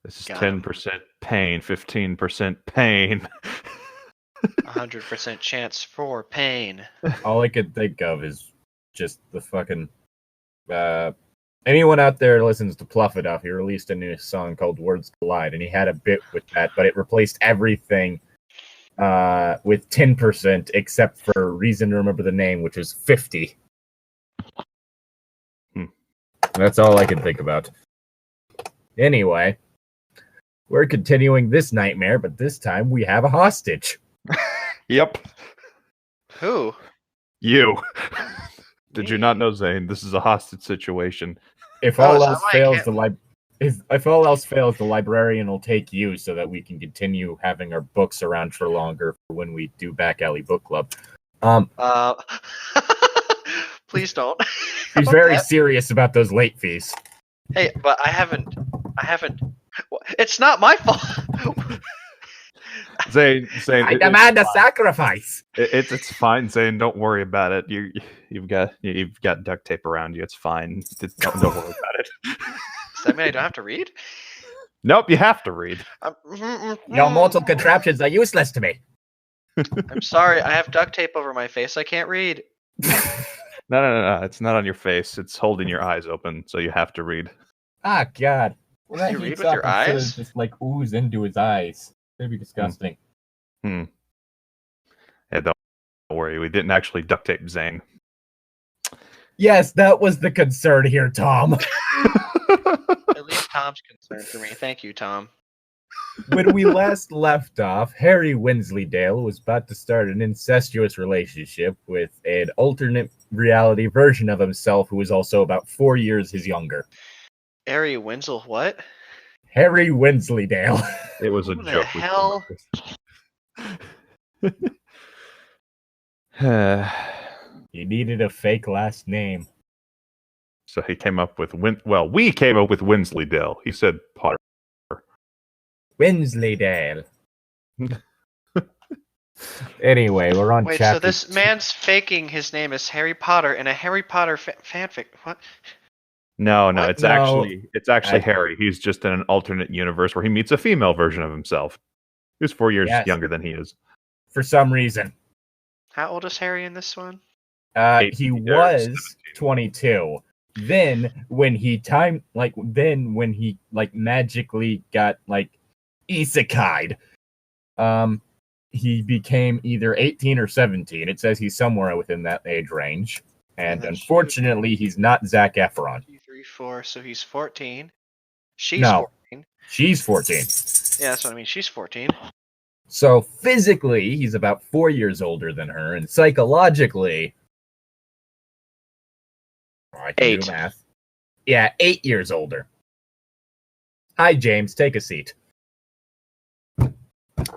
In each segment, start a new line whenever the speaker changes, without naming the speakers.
This is
Got him.
10% pain, 15% pain.
100% chance for pain.
All I could think of is just the fucking. Anyone out there listens to Pluff Enough, he released a new song called Words Collide, and he had a bit with that, but it replaced everything with 10%, except for Reason to Remember the Name, which is 50. That's all I can think about. Anyway, we're continuing this nightmare, but this time we have a hostage.
Yep.
Who?
You. Did you not know, Zane? This is a hostage situation.
If
Oh,
all
so
else
I
fails,
can't-
if all else fails, the librarian will take you so that we can continue having our books around for longer for when we do Back Alley Book Club.
Please don't. How
He's
about
very
that?
serious about those late fees.
Hey, but I haven't. It's not my fault.
Zane,
I demand a sacrifice.
it's fine, Zane. Don't worry about it. You've got duct tape around you. It's fine. Don't worry about it.
Does that mean I don't have to read?
Nope, you have to read.
Your mortal contraptions are useless to me.
I'm sorry. I have duct tape over my face. I can't read.
No. It's not on your face. It's holding your eyes open, so you have to read.
Ah, God. Well, that
You read
heats
with
up
your
instead of
eyes?
just like ooze into his eyes. That'd be disgusting.
Yeah, don't worry. We didn't actually duct tape Zane.
Yes, that was the concern here, Tom.
At least Tom's concerned for me. Thank you, Tom.
When we last left off, Harry Wensleydale was about to start an incestuous relationship with an alternate reality version of himself who was also about 4 years his younger.
Harry Winslow, what?
Harry Wensleydale.
It was a
Who the
joke.
hell?
He needed a fake last name.
So he came up with we came up with Wensleydale. He said Potter.
Wensleydale. Anyway, we're on
Wait,
chapter
so this man's faking his name is Harry Potter in a Harry Potter fanfic. What?
No,
What?
it's
No.
actually Harry. He's just in an alternate universe where he meets a female version of himself, who's 4 years
Yes.
younger than he is.
For some reason.
How old is Harry in this one?
He
18 or
was
17.
22. Then when he magically got isekai'd, he became either 18 or 17. It says he's somewhere within that age range. And
that's
unfortunately, he's not Zac Efron.
2, 3, 4. So he's 14. She's
No.
14.
She's 14.
Yeah, that's what I mean. She's 14.
So physically, he's about 4 years older than her, and psychologically, I can
8.
do math. Yeah, 8 years older. Hi, James. Take a seat.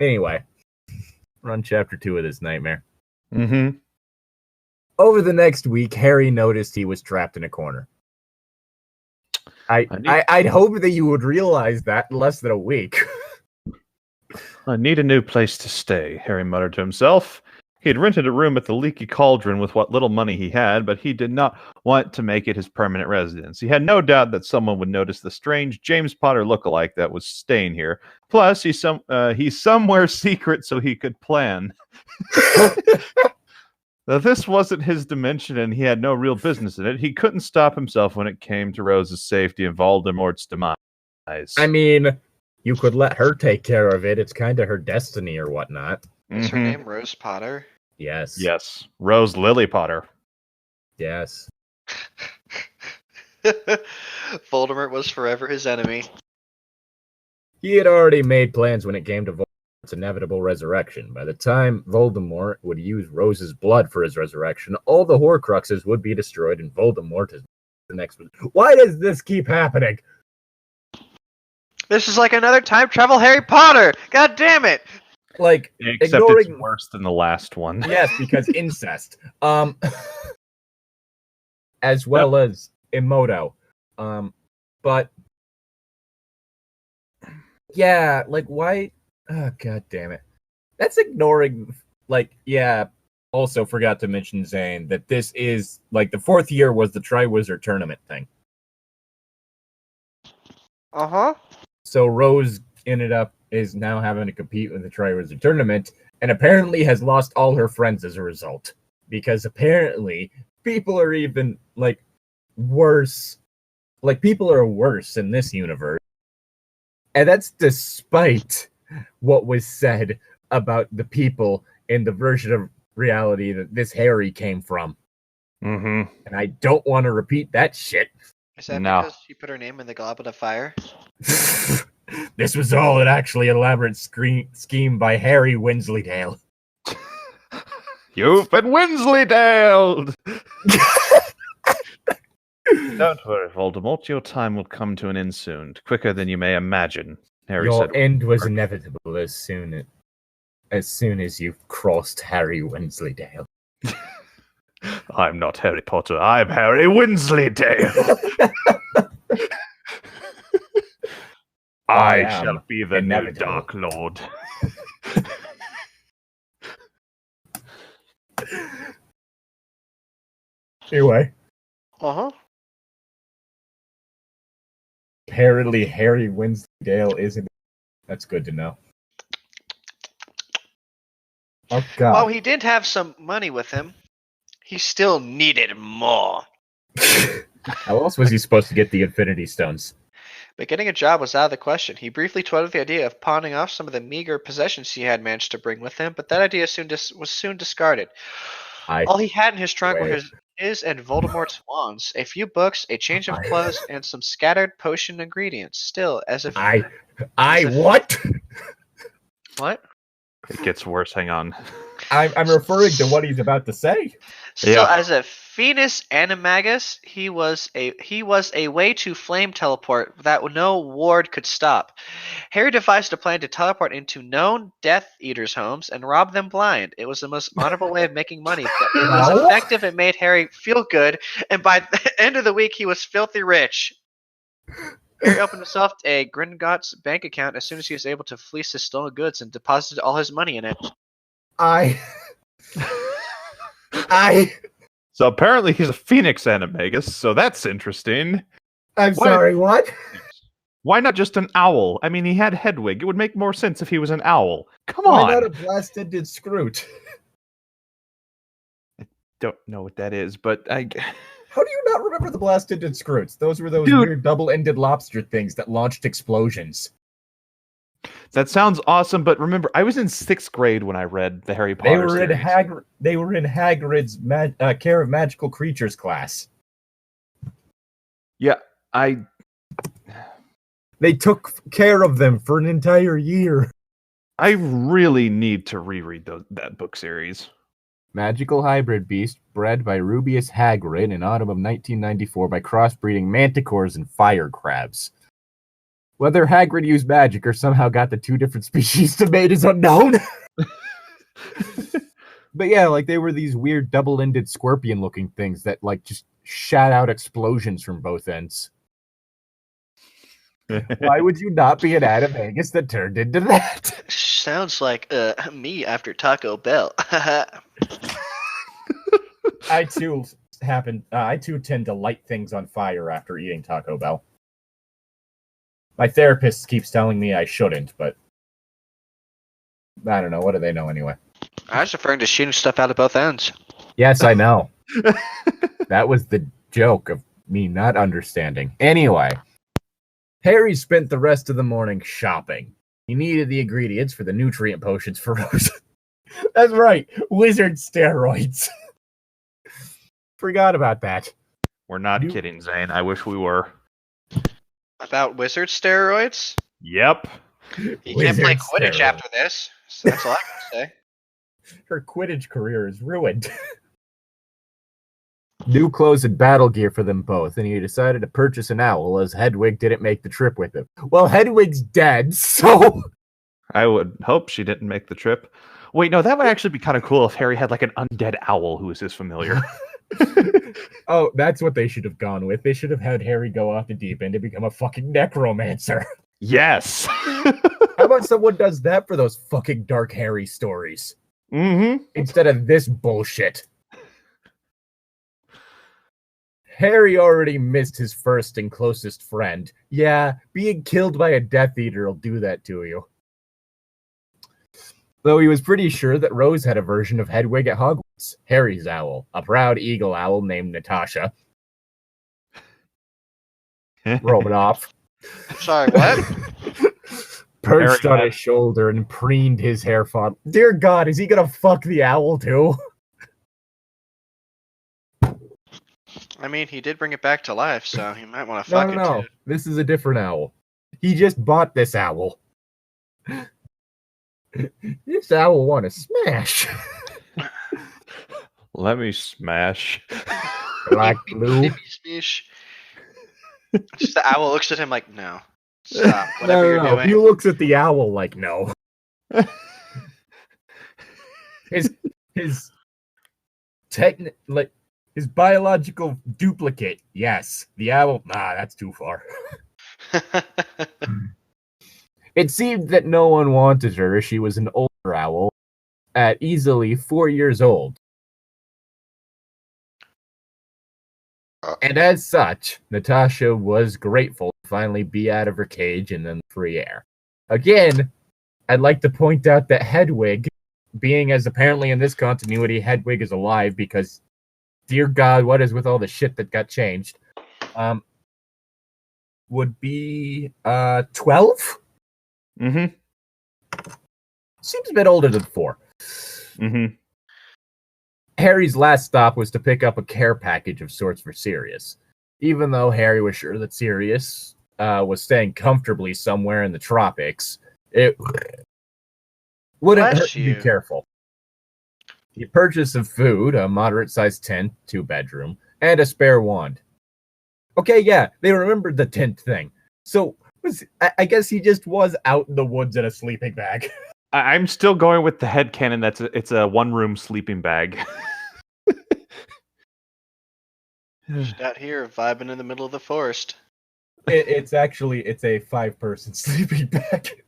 Anyway, we're on chapter 2 of this nightmare.
Mm-hmm.
Over the next week, Harry noticed he was trapped in a corner. I'd hope that you would realize that in less than a week.
I need a new place to stay, Harry muttered to himself. He had rented a room at the Leaky Cauldron with what little money he had, but he did not want to make it his permanent residence. He had no doubt that someone would notice the strange James Potter lookalike that was staying here. Plus, he's somewhere secret, so he could plan. Now, this wasn't his dimension, and he had no real business in it. He couldn't stop himself when it came to Rose's safety and Voldemort's demise.
I mean, you could let her take care of it. It's kind of her destiny or whatnot.
Is her name Rose Potter?
Yes.
Yes. Rose Lily Potter.
Yes.
Voldemort was forever his enemy.
He had already made plans when it came to Voldemort's inevitable resurrection. By the time Voldemort would use Rose's blood for his resurrection, all the Horcruxes would be destroyed, and Voldemort is the next one. Why does this keep happening?
This is like another time travel Harry Potter! God damn it!
Except
ignoring...
it's worse than the last one.
Yes, because incest. As well as Emoto. But yeah, why? Oh, god damn it. That's ignoring, also forgot to mention, Zane, that this is, the 4th year was the Triwizard Tournament thing.
Uh-huh.
So Rose is now having to compete in the Triwizard Tournament, and apparently has lost all her friends as a result. Because apparently people are even worse. Like, people are worse in this universe. And that's despite what was said about the people in the version of reality that this Harry came from.
Mm-hmm.
And I don't want to repeat that shit.
Is that
No.
because she put her name in the Goblet of Fire?
This was all an actually elaborate scheme by Harry Wensleydale.
You've been Wensleydale! Don't worry, Voldemort. Your time will come to an end soon. Quicker than you may imagine, Harry
Your
said.
end was inevitable as soon as you crossed Harry Wensleydale.
I'm not Harry Potter. I'm Harry Wensleydale. I shall be the new Dark Lord.
Anyway.
Uh-huh.
Apparently Harry Wensleydale isn't. That's good to know. Oh, God.
While he did have some money with him, he still needed more.
How else was he supposed to get the Infinity Stones?
But getting a job was out of the question. He briefly toyed with the idea of pawning off some of the meager possessions he had managed to bring with him, but that idea was soon discarded. All he had in his trunk were his and Voldemort's wands, a few books, a change of clothes, and some scattered potion ingredients. Still, as if...
What?
What?
It gets worse. Hang on.
I'm referring to what he's about to say.
So, as a Venus Animagus, he was a way to flame teleport that no ward could stop. Harry devised a plan to teleport into known Death Eaters' homes and rob them blind. It was the most honorable way of making money, but it was effective. It made Harry feel good, and by the end of the week, he was filthy rich. Harry opened himself a Gringotts bank account as soon as he was able to fleece his stolen goods and deposited all his money in it.
So apparently he's a Phoenix Animagus, so that's interesting.
Sorry, what?
Why not just an owl? I mean, he had Hedwig. It would make more sense if he was an owl. Come on!
Why not a blasted Scroot?
I don't know what that is, but I...
How do you not remember the blasted Scroots? Those were those weird double-ended lobster things that launched explosions.
That sounds awesome, but remember, I was in 6th grade when I read the Harry Potter series.
They were in Hagrid's Care of Magical Creatures class.
Yeah,
They took care of them for an entire year.
I really need to reread that book series.
Magical hybrid beast bred by Rubeus Hagrid in autumn of 1994 by crossbreeding manticores and fire crabs. Whether Hagrid used magic or somehow got the two different species to mate is unknown. But yeah, they were these weird double-ended scorpion-looking things that just shot out explosions from both ends. Why would you not be an Animagus that turned into that?
Sounds like me after Taco Bell.
I too tend to light things on fire after eating Taco Bell. My therapist keeps telling me I shouldn't, but I don't know. What do they know anyway?
I was referring to shooting stuff out of both ends.
Yes, I know. That was the joke of me not understanding. Anyway, Harry spent the rest of the morning shopping. He needed the ingredients for the nutrient potions for Rose. That's right, wizard steroids. Forgot about that.
We're not kidding, Zane. I wish we were.
About wizard steroids?
Yep.
You can't play Quidditch after this, so that's all I can say.
Her Quidditch career is ruined. New clothes and battle gear for them both, and he decided to purchase an owl as Hedwig didn't make the trip with him. Well, Hedwig's dead, so...
I would hope she didn't make the trip. Wait, no, that would actually be kind of cool if Harry had an undead owl who was his familiar.
Oh, that's what they should have gone with. They should have had Harry go off the deep end and become a fucking necromancer.
Yes!
How about someone does that for those fucking Dark Harry stories?
Mm-hmm.
Instead of this bullshit. Harry already missed his first and closest friend. Yeah, being killed by a Death Eater will do that to you. Though he was pretty sure that Rose had a version of Hedwig at Hogwarts, Harry's owl, a proud eagle owl named Natasha. Romanoff.
Sorry, what?
Perched
Harry
on
had-
his shoulder and preened his hair fond. Dear God, is he gonna fuck the owl too?
I mean, he did bring it back to life, so he might want to fuck it
No.
too.
This is a different owl. He just bought this owl. This owl want to smash.
Let me smash.
Black blue.
Just the owl looks at him like, no. Stop. Whatever you're doing.
He looks at the owl like, no. his his biological duplicate, yes. The owl, nah, that's too far. It seemed that no one wanted her. She was an older owl at easily 4 years old. And as such, Natasha was grateful to finally be out of her cage and in the free air. Again, I'd like to point out that Hedwig, being as apparently in this continuity, Hedwig is alive because, dear God, what is with all the shit that got changed? Would be 12?
Mm-hmm.
Seems a bit older than 4.
Mm-hmm.
Harry's last stop was to pick up a care package of sorts for Sirius. Even though Harry was sure that Sirius was staying comfortably somewhere in the tropics, it wouldn't hurt to be careful. He purchased some food, a moderate-sized tent, 2-bedroom, and a spare wand. Okay, yeah, they remembered the tent thing. So, I guess he just was out in the woods in a sleeping bag.
I'm still going with the headcanon that's it's a one-room sleeping bag.
Just out here vibing in the middle of the forest.
It's a 5-person sleeping bag.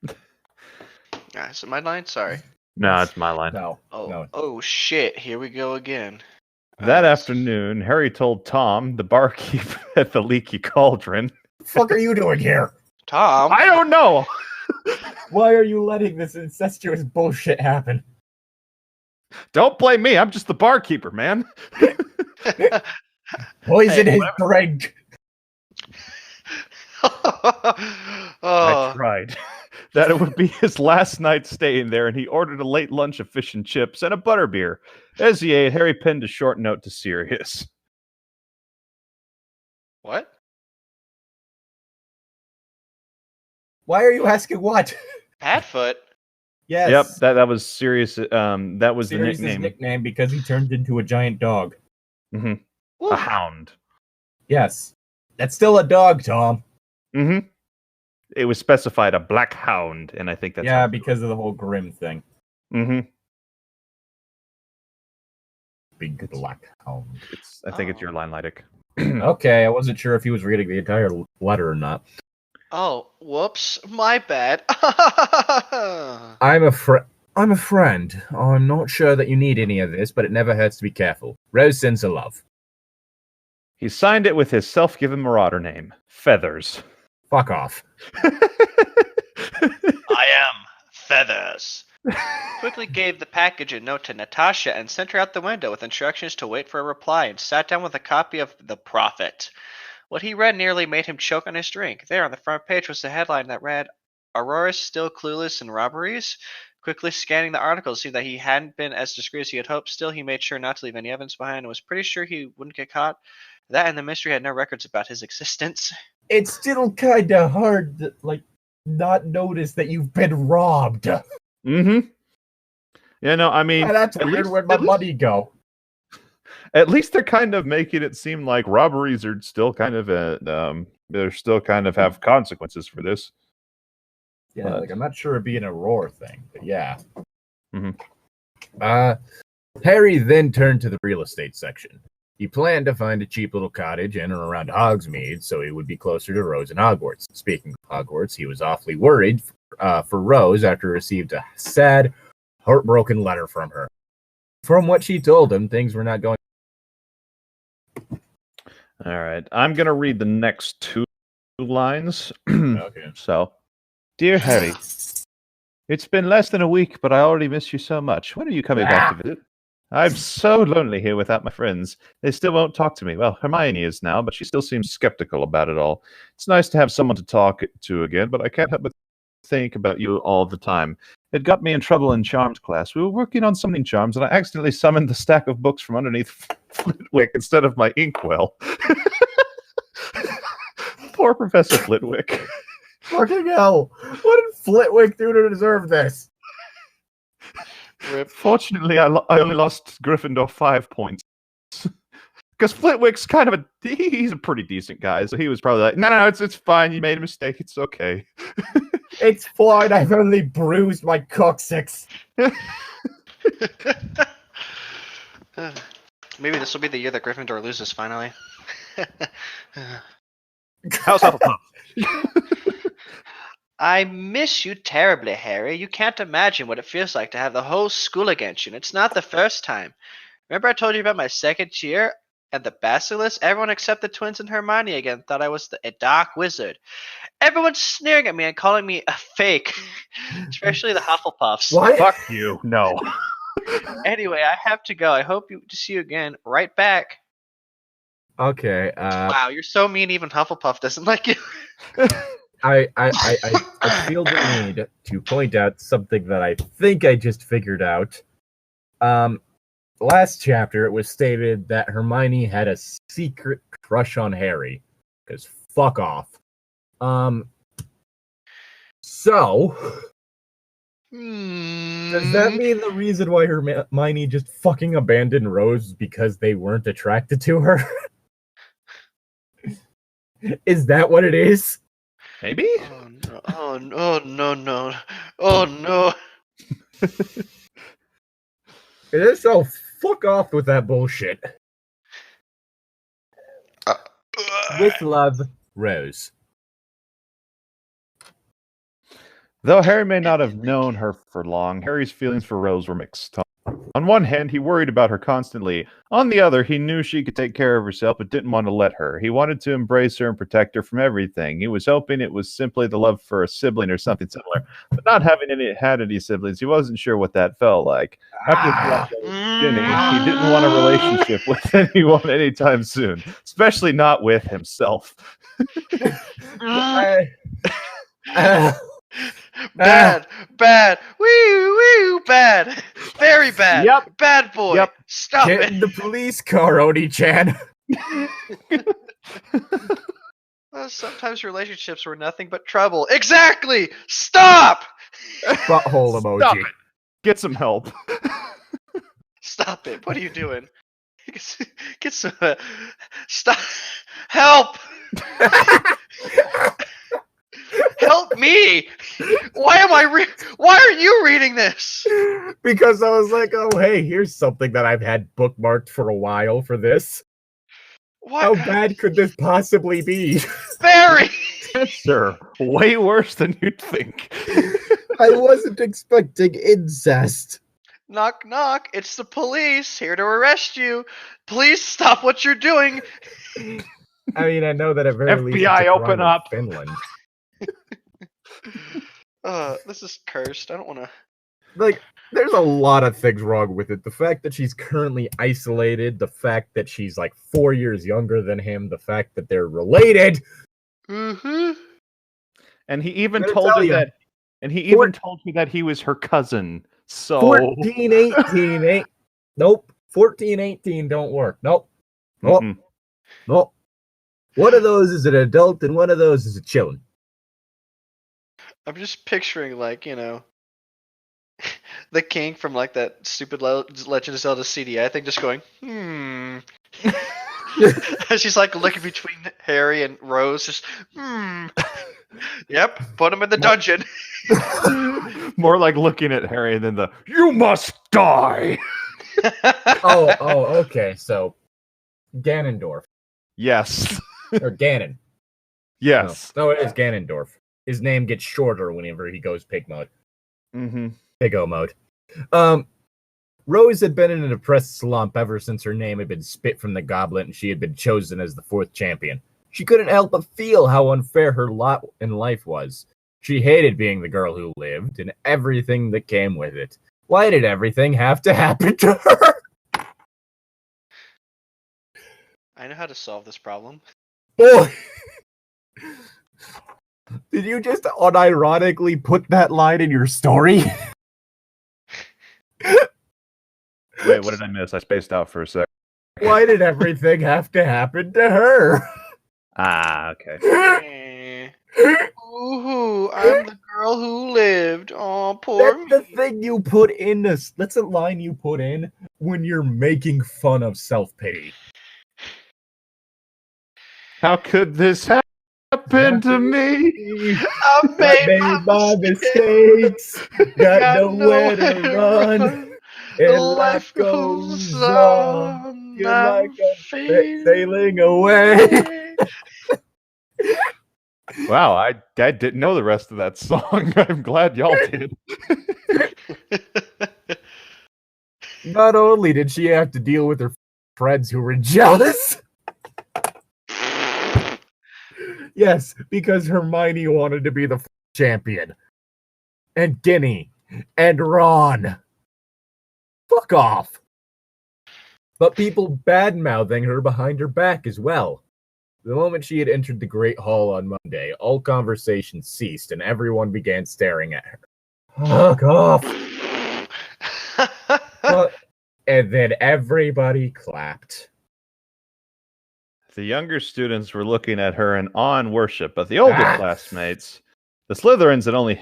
Is it my line? Sorry.
No, it's my line.
No.
Oh shit, here we go again.
That afternoon, Harry told Tom, the barkeep at the Leaky Cauldron.
What the fuck are you doing here?
Tom?
I don't know!
Why are you letting this incestuous bullshit happen?
Don't blame me, I'm just the barkeeper, man.
Poison his drink.
I tried. That it would be his last night staying there, and he ordered a late lunch of fish and chips and a butterbeer. As he ate, Harry penned a short note to Sirius.
What?
Why are you asking what?
Padfoot?
Yes.
Yep, that was Sirius. That was
Sirius's
the
nickname because he turned into a giant dog.
Mm-hmm. A hound.
Yes. That's still a dog, Tom.
Mm-hmm. It was specified a black hound, and I think that's
because of the whole Grimm thing.
Mm-hmm.
Big black hound.
I think it's your line, Llytic.
Okay, I wasn't sure if he was reading the entire letter or not.
Oh, whoops. My bad.
I'm a friend. I'm not sure that you need any of this, but it never hurts to be careful. Rose sends her love.
He signed it with his self-given marauder name, Feathers.
Fuck off.
I am Feathers. Quickly gave the package a note to Natasha and sent her out the window with instructions to wait for a reply and sat down with a copy of The Prophet. What he read nearly made him choke on his drink. There on the front page was the headline that read, Aurora's still clueless in robberies? Quickly scanning the article to see that he hadn't been as discreet as he had hoped, still he made sure not to leave any evidence behind and was pretty sure he wouldn't get caught. That and the mystery had no records about his existence.
It's still kind of hard to, not notice that you've been robbed.
Mm-hmm. Yeah, no, I mean...
That's weird. Where'd my money go?
At least they're kind of making it seem like robberies are still kind of they're still kind of have consequences for this.
Yeah, I'm not sure it'd be an Aurora thing, but yeah.
Mm-hmm.
Harry then turned to the real estate section. He planned to find a cheap little cottage in and around Hogsmeade so he would be closer to Rose and Hogwarts. Speaking of Hogwarts, he was awfully worried for Rose after he received a sad, heartbroken letter from her. From what she told him, things were not going.
All right. I'm going to read the next 2 lines.
Okay.
So, Dear Harry, it's been less than a week, but I already miss you so much. When are you coming back to visit? I'm so lonely here without my friends. They still won't talk to me. Well, Hermione is now, but she still seems skeptical about it all. It's nice to have someone to talk to again, but I can't help but think about you all the time. It got me in trouble in charms class. We were working on summoning charms, and I accidentally summoned the stack of books from underneath Flitwick instead of my inkwell. Poor Professor Flitwick.
Fucking hell! What did Flitwick do to deserve this?
Rip.
Fortunately, I only lost Gryffindor 5 points. Because Flitwick's kind of he's a pretty decent guy, so he was probably like, no, it's fine. You made a mistake. It's okay.
It's fine. I've only bruised my coccyx.
Maybe this will be the year that Gryffindor loses finally.
How's Hufflepuff?
I miss you terribly, Harry. You can't imagine what it feels like to have the whole school against you, and it's not the first time. Remember I told you about my second year and the Basilisk? Everyone except the twins and Hermione again thought I was a dark wizard. Everyone's sneering at me and calling me a fake, especially the Hufflepuffs.
What?
Fuck you. No.
Anyway, I have to go. I hope to see you again. Right back.
Okay.
Wow, you're so mean. Even Hufflepuff doesn't like you.
I feel the need to point out something that I think I just figured out. Last chapter, it was stated that Hermione had a secret crush on Harry. Because fuck off. So, does that mean the reason why Hermione just fucking abandoned Rose is because they weren't attracted to her? Is that what it is?
Maybe?
Oh no. Oh no.
It is so fuck off with that bullshit. With love, Rose.
Though Harry may not have known her for long, Harry's feelings for Rose were mixed. On one hand, he worried about her constantly. On the other, he knew she could take care of herself but didn't want to let her. He wanted to embrace her and protect her from everything. He was hoping it was simply the love for a sibling or something similar. But not having had any siblings, he wasn't sure what that felt like. After Ginny, he didn't want a relationship with anyone anytime soon, especially not with himself.
Bad, woo, bad, very bad.
Yep.
Bad boy.
Yep.
Stop
Get
it.
in the police car, Oni-chan.
Sometimes relationships were nothing but trouble. Exactly. Stop.
Butthole emoji.
Stop it. Get some help.
Stop it. What are you doing? Get some. Stop. Help. Help me! Why are you reading this?
Because I was like, oh hey, here's something that I've had bookmarked for a while for this.
What?
How bad could this possibly be?
Very!
Sir, way worse than you'd think.
I wasn't expecting incest.
Knock knock, it's the police, here to arrest you. Please stop what you're doing.
I mean, I know that at very least
FBI,
it's a crime
open
in
up.
Finland.
This is cursed. I don't want to.
Like, there's a lot of things wrong with it. The fact that she's currently isolated, the fact that she's like 4 years younger than him, the fact that they're related.
Mm-hmm.
And he even
I'm gonna
told
tell
her
you.
that. And he even told me that he was her cousin. So
14, 18, nope. 14, 18 don't work. Nope. Nope.
Mm-mm.
Nope. One of those is an adult and one of those is a children.
I'm just picturing, like, the king from, like, that stupid Legend of Zelda CD. I think just going, She's, like, looking between Harry and Rose, just, Yep, put him in the dungeon.
More like looking at Harry than the "you must die."
Okay. So, Ganondorf.
Yes.
Or Ganon.
Yes.
No, it is Ganondorf. His name gets shorter whenever he goes pig mode.
Mm-hmm.
Pigo mode. Rose had been in a depressed slump ever since her name had been spit from the goblet and she had been chosen as the 4th champion. She couldn't help but feel how unfair her lot in life was. She hated being the girl who lived and everything that came with it. Why did everything have to happen to her?
I know how to solve this problem.
Boy! Did you just unironically put that line in your story?
Wait, what did I miss? I spaced out for a sec.
Why did everything have to happen to her?
Ah, okay.
Ooh, I'm the girl who lived. Oh, poor
That's the thing you put in this. That's a line you put in when you're making fun of self-pity.
How could this happen to me?
I made my mistakes.
Got nowhere to run. And life goes on. You're like a sailing away.
Wow, I didn't know the rest of that song. I'm glad y'all did.
Not only did she have to deal with her friends who were jealous. Yes, because Hermione wanted to be the champion. And Ginny. And Ron. Fuck off. But people bad-mouthing her behind her back as well. The moment she had entered the Great Hall on Monday, all conversation ceased and everyone began staring at her. Fuck off. And then everybody clapped.
The younger students were looking at her in awe and worship, but the older classmates, the Slytherins, had only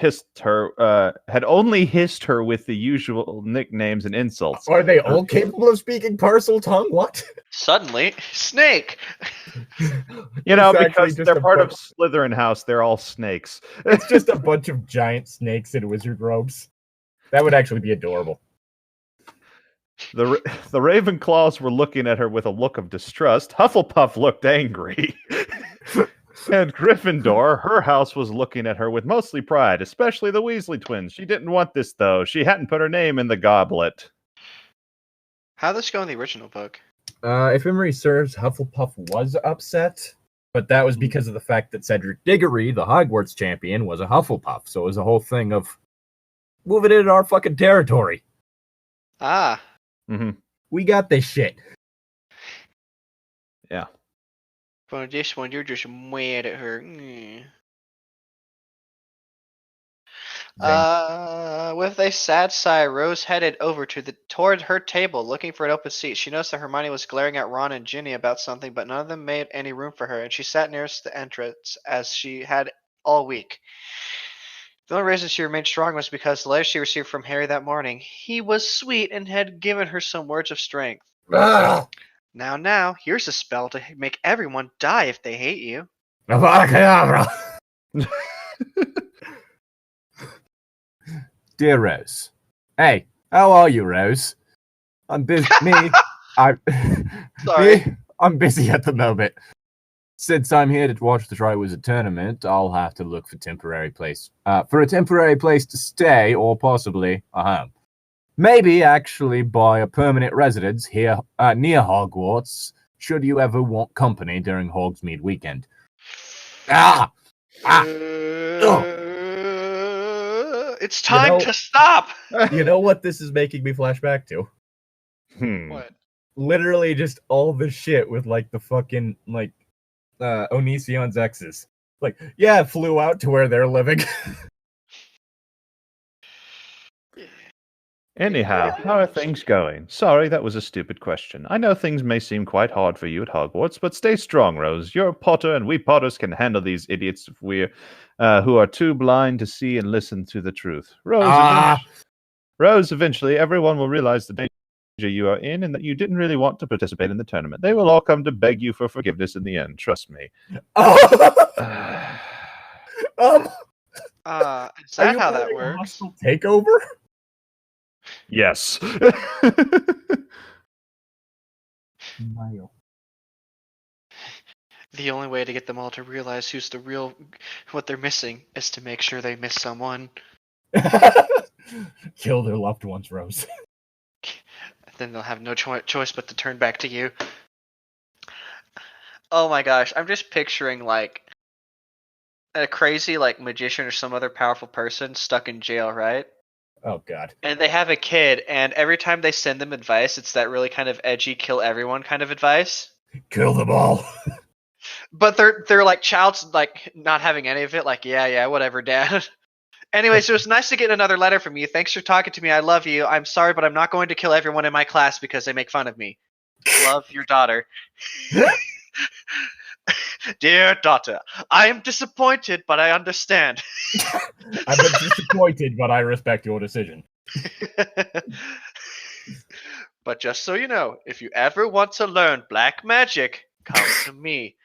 hissed her with the usual nicknames and insults.
Are they all capable of speaking parcel tongue? What?
Suddenly, Snake.
You know, because they're part of Slytherin House, they're all snakes.
It's just a bunch of giant snakes in wizard robes. That would actually be adorable.
The Ravenclaws were looking at her with a look of distrust. Hufflepuff looked angry. And Gryffindor, her house was looking at her with mostly pride, especially the Weasley twins. She didn't want this, though. She hadn't put her name in the goblet.
How'd this go in the original book?
If memory serves, Hufflepuff was upset, but that was because of the fact that Cedric Diggory, the Hogwarts champion, was a Hufflepuff. So it was a whole thing of moving into our fucking territory.
Ah.
Mm-hmm.
We got this shit.
Yeah.
For this one, you're just mad at her. With a sad sigh, Rose headed over toward her table, looking for an open seat. She noticed that Hermione was glaring at Ron and Ginny about something, but none of them made any room for her, and she sat nearest the entrance, as she had all week. The only reason she remained strong was because the letter she received from Harry that morning. He was sweet and had given her some words of strength. Now, here's a spell to make everyone die if they hate you.
Avada Kedavra! Dear Rose. Hey, how are you, Rose? I'm busy.
Sorry.
I'm busy at the moment. Since I'm here to watch the Triwizard Tournament, I'll have to look for a temporary place to stay, or possibly a home. Maybe actually buy a permanent residence here near Hogwarts, should you ever want company during Hogsmeade weekend.
It's time to stop!
You know what this is making me flashback to?
What?
Literally just all the shit with, like, the fucking, like, Onision's exes. Like, yeah, flew out to where they're living.
Anyhow, how are things going? Sorry, that was a stupid question. I know things may seem quite hard for you at Hogwarts, but stay strong, Rose. You're a Potter, and we Potters can handle these idiots if we're who are too blind to see and listen to the truth. Rose, eventually everyone will realize the danger you are in and that you didn't really want to participate in the tournament. They will all come to beg you for forgiveness in the end. Trust me.
Is that how that works?
Takeover?
Yes.
The only way to get them all to realize what they're missing is to make sure they miss someone.
Kill their loved ones, Rose.
Then they'll have no choice but to turn back to you. Oh my gosh, I'm just picturing like a crazy like magician or some other powerful person stuck in jail, right?
Oh god.
And they have a kid, and every time they send them advice, it's that really kind of edgy, kill everyone kind of advice.
Kill them all.
But they're like child's like not having any of it. Like yeah, whatever, Dad. Anyways, it was nice to get another letter from you. Thanks for talking to me. I love you. I'm sorry, but I'm not going to kill everyone in my class because they make fun of me. Love, your daughter. Dear daughter, I am disappointed, but I understand.
I've been disappointed, but I respect your decision.
But just so you know, if you ever want to learn black magic, come to me.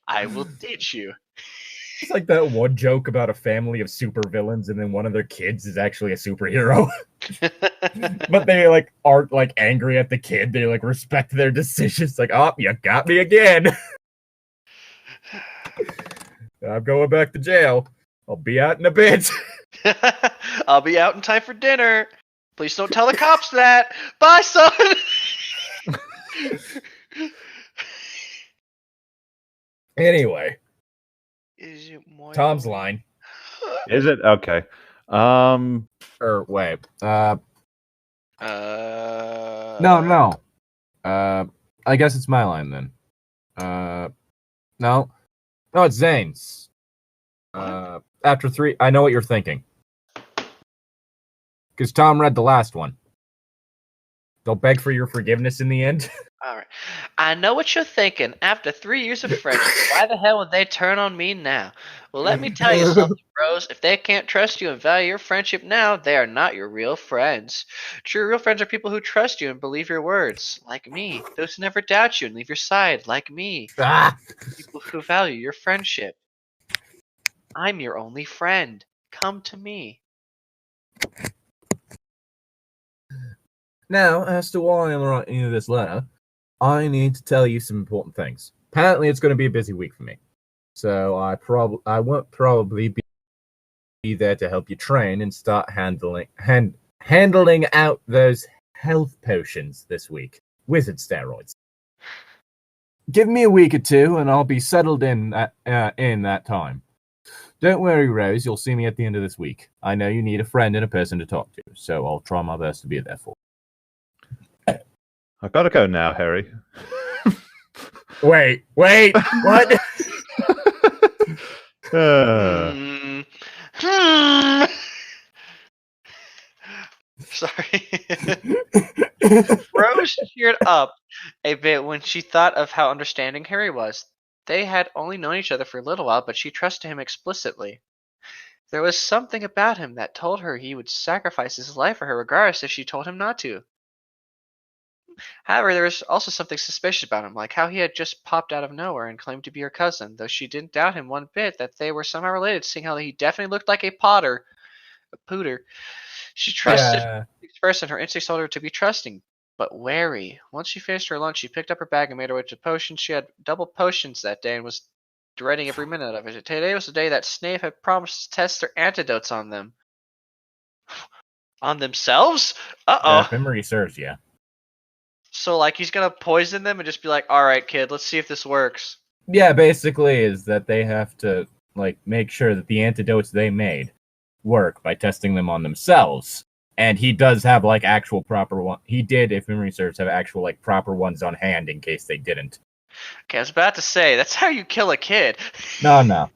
I will teach you.
It's like that one joke about a family of supervillains, and then one of their kids is actually a superhero. But they like aren't like angry at the kid. They like respect their decisions. Like, oh, you got me again. I'm going back to jail. I'll be out in a bit.
I'll be out in time for dinner. Please don't tell the cops that. Bye, son.
Anyway,
Is it more
Tom's line.
Is it? Okay.
Or wait. No. I guess it's my line then. No, it's Zane's. After 3, I know what you're thinking. Because Tom read the last one. They'll beg for your forgiveness in the end.
Alright. I know what you're thinking. After 3 years of friendship, why the hell would they turn on me now? Well, let me tell you something, bros. If they can't trust you and value your friendship now, they are not your real friends. True real friends are people who trust you and believe your words, like me. Those who never doubt you and leave your side, like me. People who value your friendship. I'm your only friend. Come to me.
Now, as to why I'm writing you this letter, I need to tell you some important things. Apparently, it's going to be a busy week for me. So I won't probably be there to help you train and start handling out those health potions this week. Wizard steroids. Give me a week or two, and I'll be settled in that time. Don't worry, Rose. You'll see me at the end of this week. I know you need a friend and a person to talk to, so I'll try my best to be there for you.
I've got to go now, Harry.
Wait, what?
Sorry. Rose teared up a bit when she thought of how understanding Harry was. They had only known each other for a little while, but she trusted him explicitly. There was something about him that told her he would sacrifice his life for her regardless if she told him not to. However, there was also something suspicious about him, like how he had just popped out of nowhere and claimed to be her cousin, though she didn't doubt him one bit that they were somehow related, seeing how he definitely looked like a pooter. She trusted each person. Her instincts told her to be trusting, but wary. Once she finished her lunch, she picked up her bag and made her way to potions. She had double potions that day and was dreading every minute of it. Today was the day that Snape had promised to test their antidotes on them. On themselves? Uh-oh.
If memory serves, yeah.
So, like, he's gonna poison them and just be like, alright, kid, let's see if this works.
Yeah, basically is that they have to, like, make sure that the antidotes they made work by testing them on themselves. And he does have, like, actual proper one. He did, if memory serves, have actual, like, proper ones on hand in case they didn't.
Okay, I was about to say, that's how you kill a kid.
No.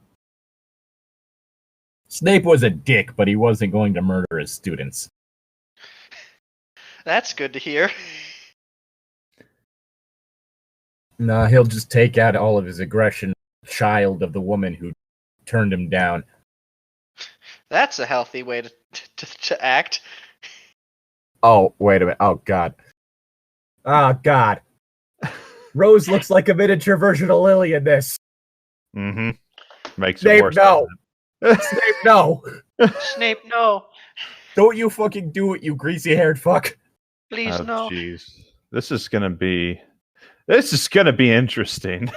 Snape was a dick, but he wasn't going to murder his students.
That's good to hear.
Nah, he'll just take out all of his aggression, child of the woman who turned him down.
That's a healthy way to act.
Oh, wait a minute. Oh, God. Rose looks like a miniature version of Lily in this.
Mm-hmm. Makes
Snape,
it worse.
no. Snape, no.
Snape, no.
Don't you fucking do it, you greasy-haired fuck.
Please, no.
Jeez. This is gonna be interesting.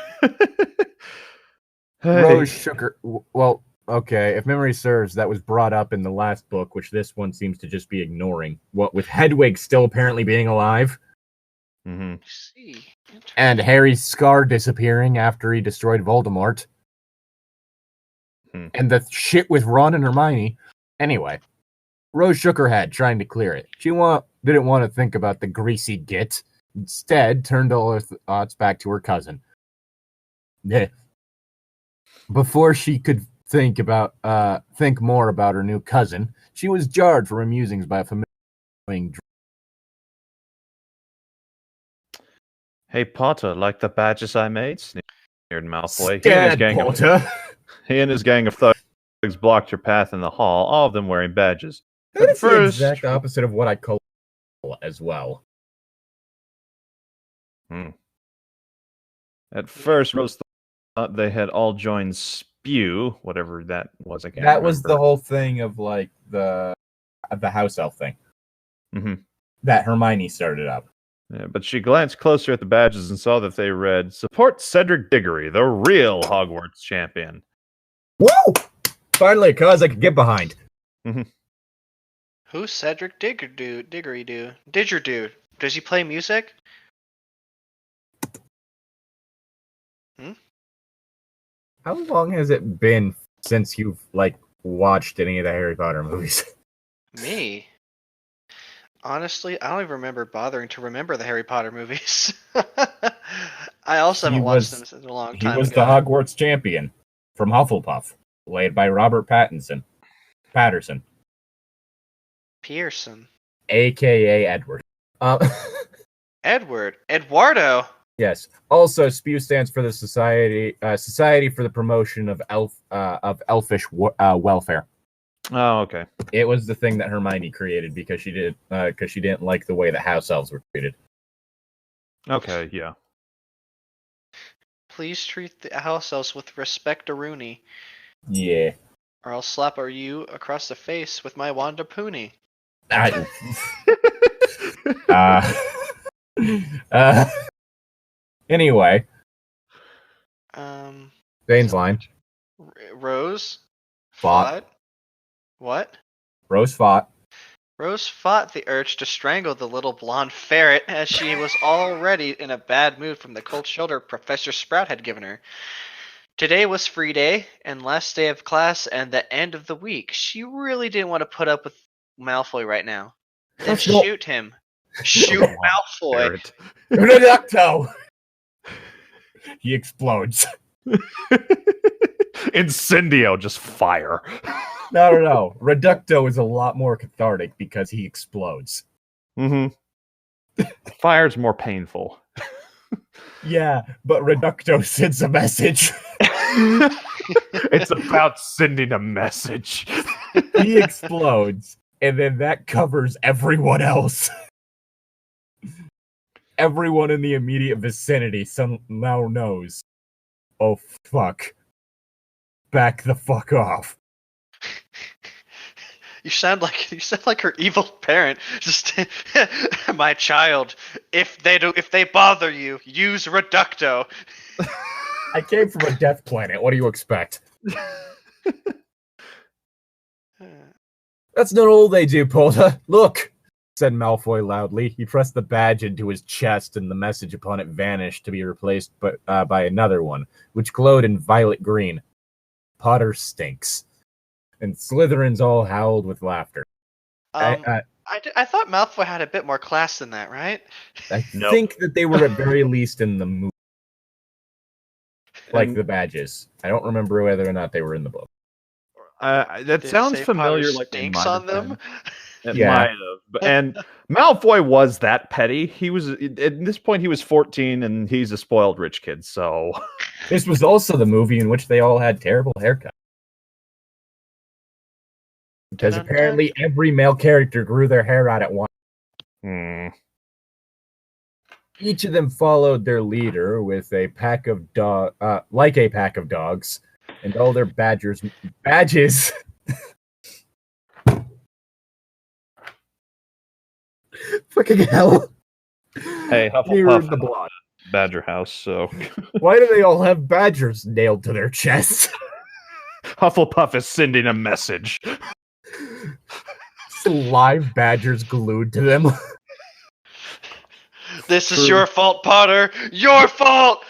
Rose shook her. Well, okay, if memory serves, that was brought up in the last book, which this one seems to just be ignoring. What with Hedwig still apparently being alive?
Mm-hmm.
See.
And Harry's scar disappearing after he destroyed Voldemort. And the shit with Ron and Hermione. Anyway, Rose shook her head, trying to clear it. She didn't want to think about the greasy git. Instead, turned all her thoughts back to her cousin. Before she could think more about her new cousin, she was jarred from her musings by a familiar.
Hey, Potter, like the badges I made? Sneered Malfoy. He and his gang of thugs blocked your path in the hall, all of them wearing badges.
That's the exact opposite of what I call as well.
At first, Rose thought they had all joined Spew, whatever that was. I can't
That
remember.
was the whole thing of like the house elf thing.
Mm-hmm.
That Hermione started up.
Yeah, but she glanced closer at the badges and saw that they read, "Support Cedric Diggory, the real Hogwarts champion."
Woo! Finally a cause I could get behind.
Mm-hmm.
Who's Cedric Diggory? Does he play music?
How long has it been since you've watched any of the Harry Potter movies?
Me? Honestly, I don't even remember bothering to remember the Harry Potter movies. I also haven't watched them since a long time
ago. He was
the
Hogwarts champion from Hufflepuff, played by Robert Pattinson.
Pearson.
A.K.A. Edward.
Eduardo.
Yes. Also, SPEW stands for the Society for the Promotion of Elfish Welfare.
Oh, okay.
It was the thing that Hermione created because she didn't like the way the house elves were treated.
Okay, yeah.
Please treat the house elves with respect, Rooney.
Yeah.
Or I'll slap you across the face with my Wanda Pooney.
Anyway. Zane's line.
Rose
fought.
What?
Rose fought
the urge to strangle the little blonde ferret as she was already in a bad mood from the cold shoulder Professor Sprout had given her. Today was free day and last day of class and the end of the week. She really didn't want to put up with Malfoy right now. Then shoot him. Shoot Malfoy.
Reducto! He explodes.
Incendio, just fire.
No. Reducto is a lot more cathartic because he explodes.
Mm-hmm. Fire's more painful.
Yeah, but Reducto sends a message.
It's about sending a message.
He explodes, and then that covers everyone else. Everyone in the immediate vicinity somehow knows. Oh, fuck. Back the fuck off.
You sound like her evil parent. Just my child. If they bother you, use Reducto.
I came from a death planet. What do you expect? That's not all they do, Potter. Look, said Malfoy loudly. He pressed the badge into his chest, and the message upon it vanished to be replaced by another one, which glowed in violet green. Potter stinks. And Slytherins all howled with laughter.
I thought Malfoy had a bit more class than that, right?
I think that they were at very least in the movie. Like the badges. I don't remember whether or not they were in the book.
That sounds familiar.
Potter stinks on them.
It might have. And Malfoy was that petty. He was at this point he was 14 and he's a spoiled rich kid, so
this was also the movie in which they all had terrible haircuts. Because apparently every male character grew their hair out at once. Each of them followed their leader with a pack of dogs, and all their badges. Fucking hell!
Hey, Hufflepuff the blonde badger house. So
why do they all have badgers nailed to their chests?
Hufflepuff is sending a message.
Live badgers glued to them.
This is your fault, Potter. Your fault.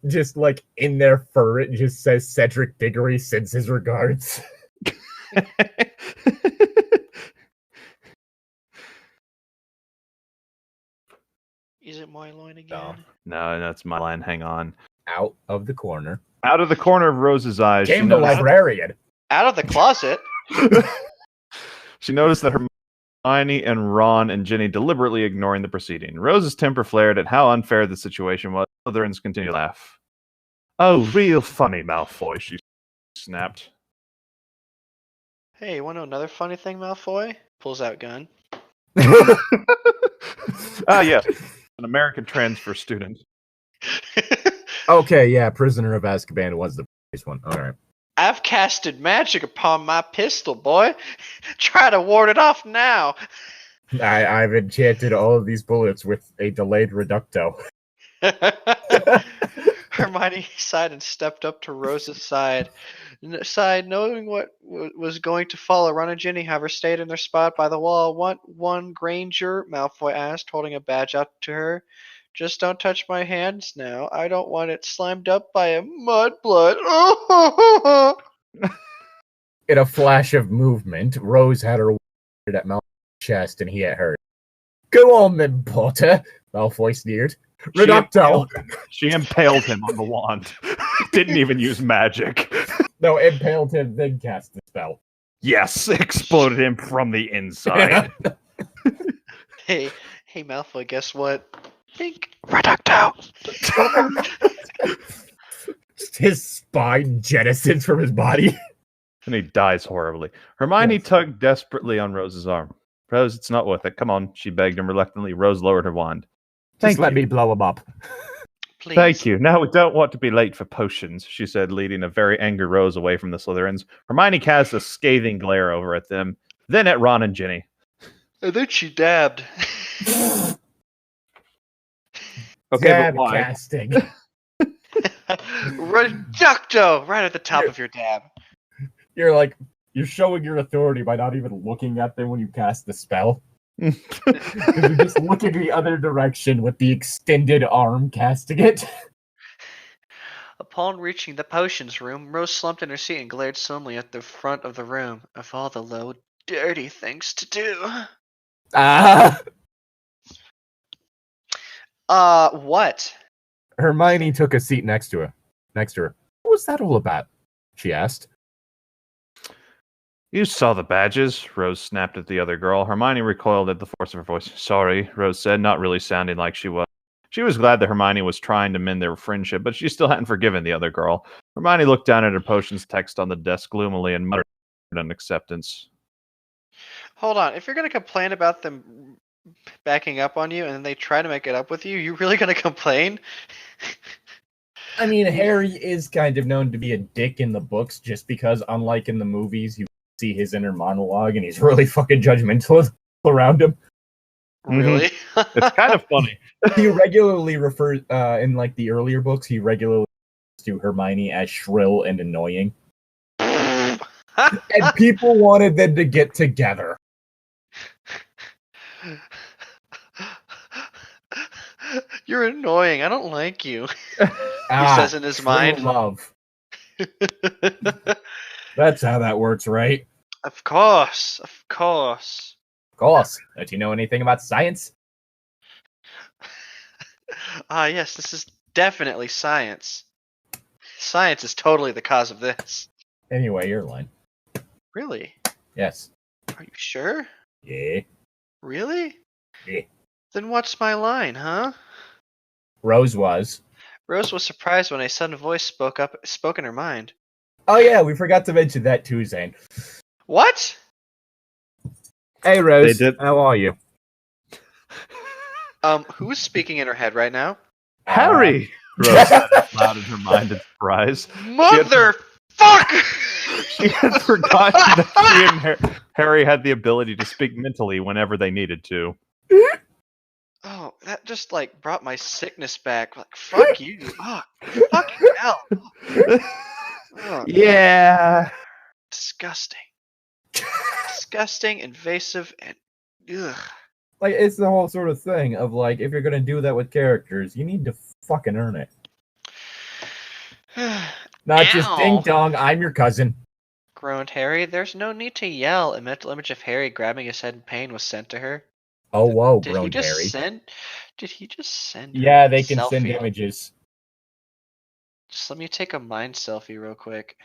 Just in their fur, it just says Cedric Diggory sends his regards.
Is it my line again?
No, that's my line. Hang on.
Out of the corner.
Out of the corner of Rose's eyes,
Came the librarian.
Out of the closet.
She noticed that Hermione and Ron and Ginny deliberately ignoring the proceeding. Rose's temper flared at how unfair the situation was. Slytherins continued to laugh. Oh, real funny, Malfoy, she snapped.
Hey, you want to know another funny thing, Malfoy? Pulls out gun.
Yes. An American transfer student.
Okay, yeah, Prisoner of Azkaban was the first one. All right.
I've casted magic upon my pistol, boy. Try to ward it off now.
I've enchanted all of these bullets with a delayed reducto.
Hermione sighed and stepped up to Rose's side. Knowing what was going to follow. Ron and Ginny, however, stayed in their spot by the wall. "Want one, Granger?" Malfoy asked, holding a badge out to her. "Just don't touch my hands now. I don't want it slimed up by a mudblood."
In a flash of movement, Rose had her at Malfoy's chest and he at her. "Go on then, Potter," Malfoy sneered. "Reducto!"
She impaled him on the wand. Didn't even use magic.
No, impaled him, then cast the spell.
Yes, exploded him from the inside.
Hey, Malfoy, guess what? Think Reducto.
His spine jettisons from his body.
And he dies horribly. Hermione tugged desperately on Rose's arm. "Rose, it's not worth it. Come on," she begged him reluctantly. Rose lowered her wand.
Just let me blow him up.
Please.
Thank you. Now we don't want to be late for potions, she said, leading a very angry Rose away from the Slytherins. Hermione cast a scathing glare over at them, then at Ron and Ginny.
And then she dabbed.
Okay,
Dab
but why?
casting.
Reducto! Right at the top of your dab.
You're showing your authority by not even looking at them when you cast the spell. Because you just look in the other direction with the extended arm casting it.
Upon reaching the potions room, Rose slumped in her seat and glared sullenly at the front of the room. Of all the low, dirty things to do. What?
Hermione took a seat next to her. What was that all about? She asked.
You saw the badges, Rose snapped at the other girl. Hermione recoiled at the force of her voice. Sorry, Rose said, not really sounding like she was. She was glad that Hermione was trying to mend their friendship, but she still hadn't forgiven the other girl. Hermione looked down at her potions text on the desk gloomily and muttered an acceptance.
Hold on. If you're going to complain about them backing up on you and then they try to make it up with you, you really going to complain?
I mean, Harry is kind of known to be a dick in the books just because, unlike in the movies, you see his inner monologue and he's really fucking judgmental around him.
Really?
It's kind of funny.
He regularly refers, in the earlier books, he regularly refers to Hermione as shrill and annoying. And people wanted them to get together.
You're annoying. I don't like you. He says in his mind.
Love. That's how that works, right?
Of course.
Of course. Don't you know anything about science?
Yes, this is definitely science. Science is totally the cause of this.
Anyway, your line.
Really?
Yes.
Are you sure?
Yeah.
Really?
Yeah.
Then what's my line, huh?
Rose was
surprised when a sudden voice spoke in her mind.
Oh yeah, we forgot to mention that too, Zane.
What?
Hey Rose, how are you?
Who's speaking in her head right now?
Harry! Rose said out loud in her mind in surprise.
Motherfucker!
She had forgotten that she and Harry had the ability to speak mentally whenever they needed to.
Oh, that just brought my sickness back. Fuck you. Oh, fucking hell. Oh,
yeah.
disgusting. disgusting, invasive, and ugh.
Like, it's the whole sort of thing of, like, if you're gonna do that with characters, you need to fucking earn it. Not just
Ow.
ding dong, I'm your cousin.
Groaned Harry. There's no need to yell. A mental image of Harry grabbing his head in pain was sent to her.
Oh, whoa,
Did he
groaned
just
Harry.
send? Did he just send?
Yeah,
her
they
a
can send
selfie?
images.
Just let me take a mind selfie real quick.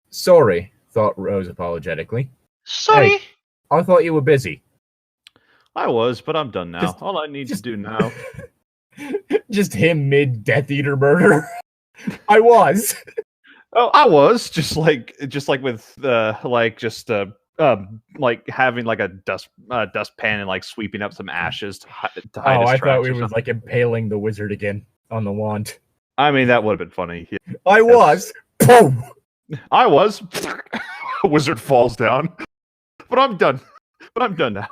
Sorry, thought Rose apologetically.
Sorry.
Hey. I thought you were busy.
I was, but I'm done now.
Just-
All I need to do now.
Just him mid Death Eater murder. I was.
Oh, I was just like with like having like a dustpan and like sweeping up some ashes to hide his
I
tracks
thought we
or
was
something.
like impaling the wizard again on the wand.
I mean, that would have been funny. Yeah.
I was. Boom.
I was. Wizard falls down. But I'm done. Now.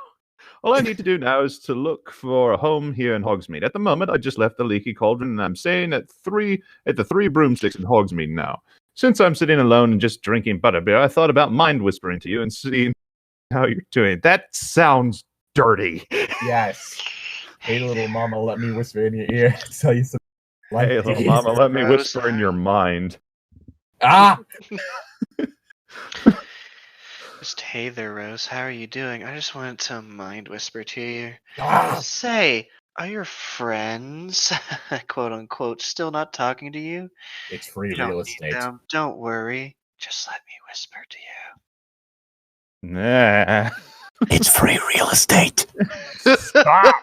All I need to do now is to look for a home here in Hogsmeade. At the moment, I just left the Leaky Cauldron, and I'm staying at the Three Broomsticks in Hogsmeade now. Since I'm sitting alone and just drinking butterbeer, I thought about mind whispering to you and seeing how you're doing. That sounds dirty.
Yes. Hey, little mama, let me whisper in your ear. Tell you some.
Hey, little mama, let me
Rose.
whisper in your mind.
Ah!
Just hey there, Rose. How are you doing? I just wanted to mind whisper to you.
Ah!
Say, are your friends, quote unquote, still not talking to you?
It's free
You don't
real
need
estate.
them. Don't worry. Just let me whisper to you.
Nah.
It's free real estate.
Stop.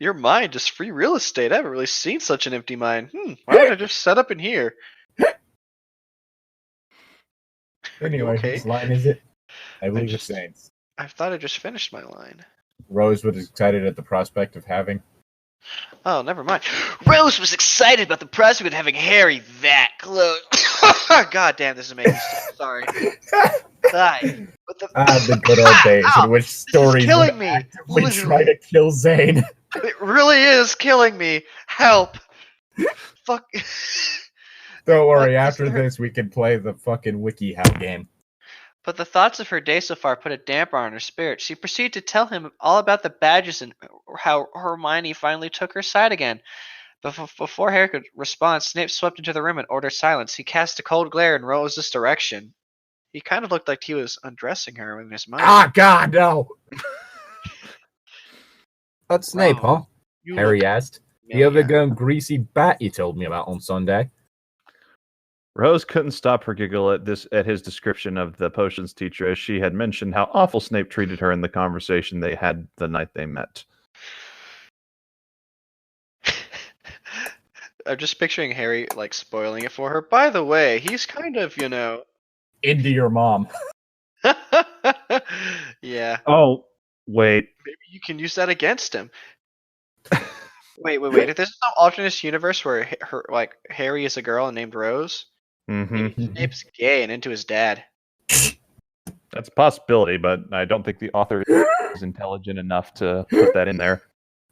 Your mind is free real estate. I haven't really seen such an empty mind. Why don't I just set up in here?
Anyway,
okay?
whose line is it? I believe
just-
it's Saints.
I thought I just finished my line.
Rose was excited at the prospect of having.
Oh, never mind. Rose was excited about the prospect of having Harry that close. God damn, this is making me sick. Sorry. Die. What the?
The good old days in which stories
killing
would
me.
actively try
Literally.
to kill Zane.
It really is killing me. Help. Fuck.
Don't worry,
Fuck,
after
this hurt.
this we can play the fucking WikiHow game.
But the thoughts of her day so far put a damper on her spirit. She proceeded to tell him all about the badges and how Hermione finally took her side again. But before Harry could respond, Snape swept into the room and ordered silence. He cast a cold glare in Rose's direction. He kind of looked like he was undressing her in his mind.
Ah, God, no! That's Snape, huh?
You
Harry
look
asked. The other
familiar.
greasy bat you told me about on Sunday.
Rose couldn't stop her giggle at his description of the potions teacher, as she had mentioned how awful Snape treated her in the conversation they had the night they met.
I'm just picturing Harry like spoiling it for her. By the way, he's kind of,
Into your mom.
yeah.
Oh, wait.
Maybe you can use that against him. Wait. If there's some alternate universe where Harry is a girl named Rose,
Mm-hmm.
maybe Snape's gay and into his dad.
That's a possibility, but I don't think the author is intelligent enough to put that in there.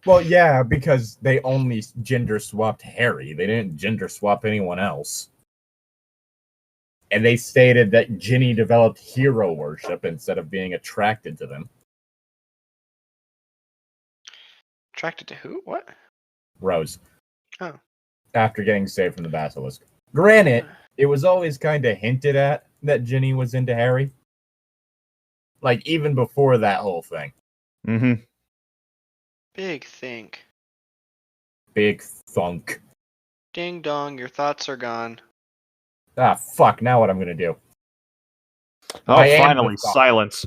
Well, yeah, because they only gender swapped Harry. They didn't gender swap anyone else. And they stated that Ginny developed hero worship instead of being attracted to them.
Attracted to who? What?
Rose.
Oh.
After getting saved from the basilisk. Granted, it was always kind of hinted at that Ginny was into Harry. Like, even before that whole thing.
Mm-hmm.
Big think.
Big thunk.
Ding dong, your thoughts are gone.
Ah, fuck, now what I'm gonna do?
Oh,
I am
finally,
the thought.
silence.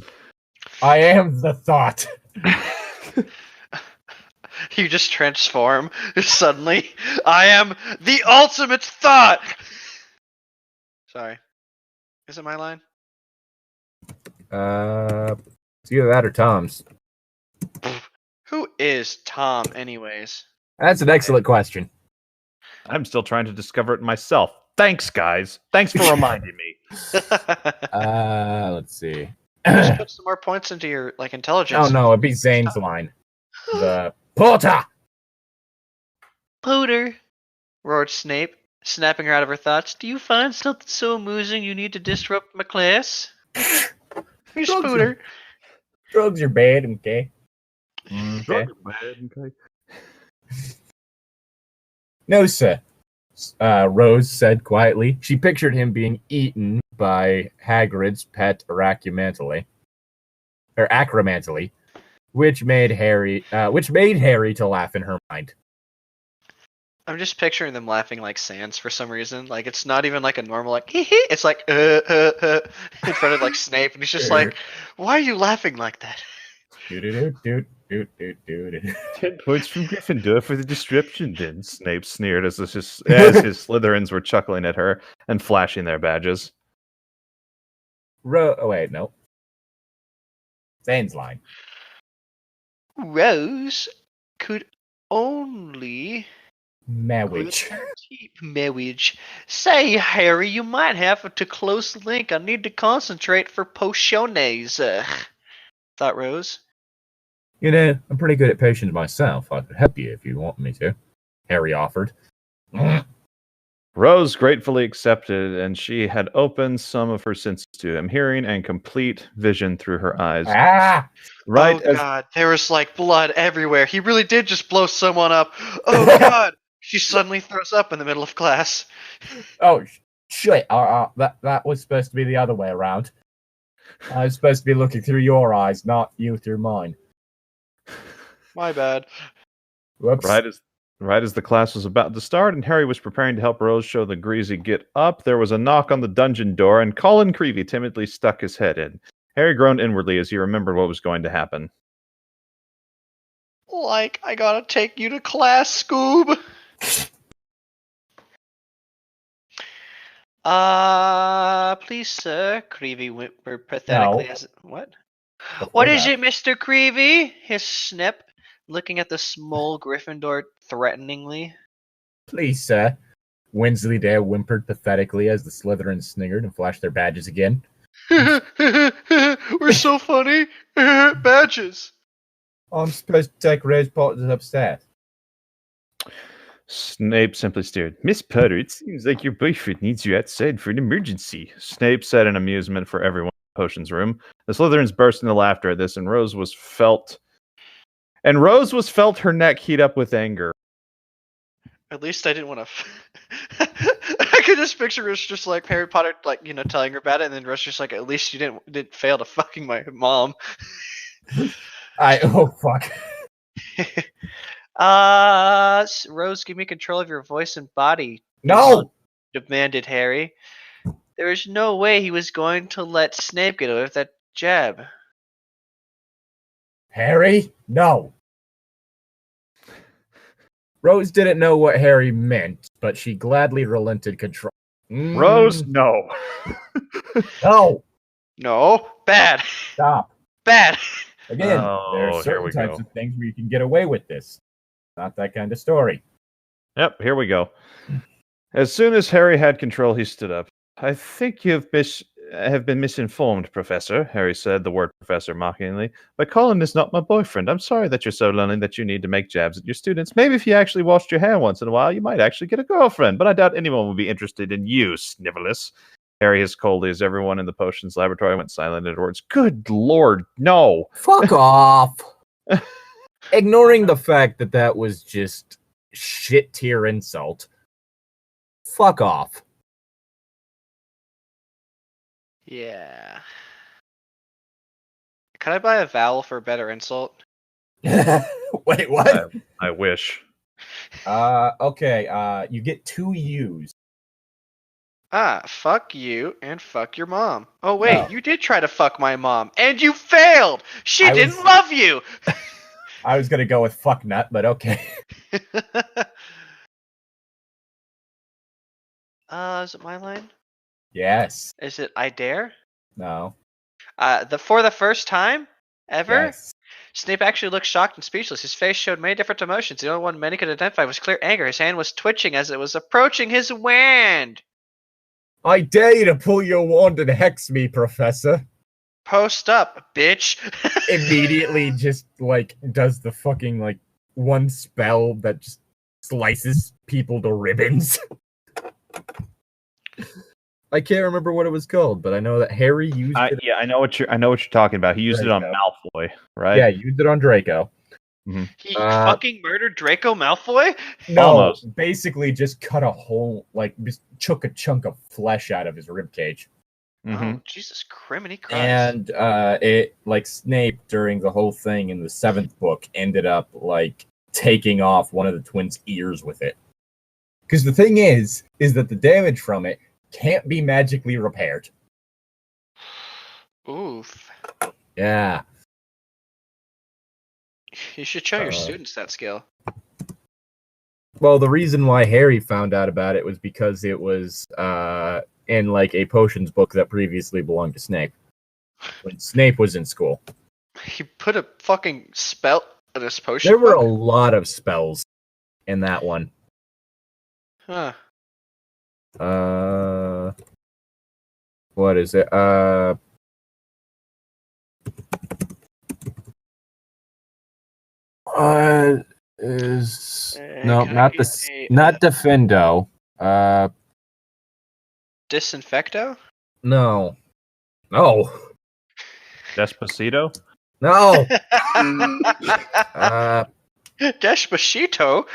I am the thought.
You just transform suddenly. I am the ultimate thought! Sorry. Is it my line?
It's either that or Tom's.
Who is Tom, anyways?
That's an excellent question.
I'm still trying to discover it myself. Thanks, guys. Thanks for reminding me.
Let's see.
Just put some more points into your intelligence.
Oh no, it'd be Zane's line. The Porter!
Potter, roared Snape, snapping her out of her thoughts. Do you find something so amusing you need to disrupt my class? You spooter.
Drugs are bad, okay?
Drugs are bad, okay.
No, sir. Rose said quietly. She pictured him being eaten by Hagrid's pet Acromantly, which made Harry to laugh in her mind.
I'm just picturing them laughing like Sans for some reason. Like it's not even like a normal like hee hee. It's like in front of like Snape, and he's just like, "Why are you laughing like that?"
10 points from Gryffindor for the disruption, then Snape sneered as his Slytherins were chuckling at her and flashing their badges.
Oh, wait, no. Zane's line.
Rose could only
Marriage.
marriage. Say, Harry, you might have to close the link. I need to concentrate for potions. Thought Rose.
You know, I'm pretty good at potions myself. I could help you if you want me to. Harry offered.
Rose gratefully accepted, and she had opened some of her senses to him, hearing and complete vision through her eyes.
Right. Oh God, there was like blood everywhere. He really did just blow someone up. Oh God. She suddenly throws up in the middle of class.
Oh, shit. That was supposed to be the other way around. I was supposed to be looking through your eyes, not you through mine.
My bad.
Whoops.
Right as the class was about to start and Harry was preparing to help Rose show the Greasy get up, there was a knock on the dungeon door and Colin Creevey timidly stuck his head in. Harry groaned inwardly as he remembered what was going to happen.
Like, I gotta take you to class, Scoob. Please, sir, Creevy whimpered pathetically. What? What is it, Mr. Creevy? Hissed Snip, looking at the small Gryffindor threateningly.
Please, sir. Wensleydale whimpered pathetically as the Slytherins sniggered and flashed their badges again.
We're so funny. Badges.
I'm supposed to take Rose Potters upstairs.
Snape simply stared. Miss Potter, it seems like your boyfriend needs you outside for an emergency. Snape said in amusement for everyone in the potions room. The Slytherins burst into laughter at this, and Rose was felt her neck heat up with anger.
At least I didn't want to. I could just picture Rose just like Harry Potter, like, you know, telling her about it, and then Rose just like, at least you didn't fail to fucking my mom.
Oh fuck.
Rose, give me control of your voice and body.
No!
Demanded Harry. There was no way he was going to let Snape get away with that jab.
Harry? No. Rose didn't know what Harry meant, but she gladly relented control.
Rose, no.
No.
No. Bad.
Stop.
Bad.
Again, there are certain types of things where you can get away with this. Not that kind of story.
Yep, here we go. As soon as Harry had control, he stood up. I think you have been misinformed, Professor, Harry said, the word professor mockingly. But Colin is not my boyfriend. I'm sorry that you're so lonely that you need to make jabs at your students. Maybe if you actually washed your hair once in a while, you might actually get a girlfriend. But I doubt anyone will be interested in you, Snivellus. Harry as coldly as everyone in the potions laboratory went silent at words. Good Lord, no.
Fuck off. Ignoring the fact that was just shit tier insult. Fuck off.
Yeah. Can I buy a vowel for a better insult?
Wait, what?
I wish.
Okay, you get 2 U's.
Fuck you and fuck your mom. Oh wait, You did try to fuck my mom, and you failed! She didn't love you!
I was gonna go with fuck nut, but okay.
Is it my line?
Yes.
Is it I dare?
No.
For the first time ever?
Yes.
Snape actually looked shocked and speechless. His face showed many different emotions. The only one many could identify was clear anger. His hand was twitching as it was approaching his wand.
I dare you to pull your wand and hex me, Professor.
Post up, bitch.
Immediately just, does the fucking, one spell that just slices people to ribbons. I can't remember what it was called, but I know that Harry used it.
I know what you're talking about. He used it on
Draco.
Malfoy, right?
Yeah, he used it on Draco.
He fucking murdered Draco Malfoy?
No,
Almost.
basically just cut a hole, like just took a chunk of flesh out of his ribcage.
Oh, Jesus criminy Christ.
And it, like, Snape, during the whole thing in the 7th book, ended up, like, taking off one of the twins' ears with it. Because the thing is that the damage from it can't be magically repaired.
Oof.
Yeah.
You should show your students that skill.
Well, the reason why Harry found out about it was because it was in, like, a potions book that previously belonged to Snape. When Snape was in school.
He put a fucking spell in his potion
There were a
book?
lot of spells in that one.
Huh.
What is it? Is no, not not Defendo.
Disinfecto?
No.
Despacito.
No.
Despacito?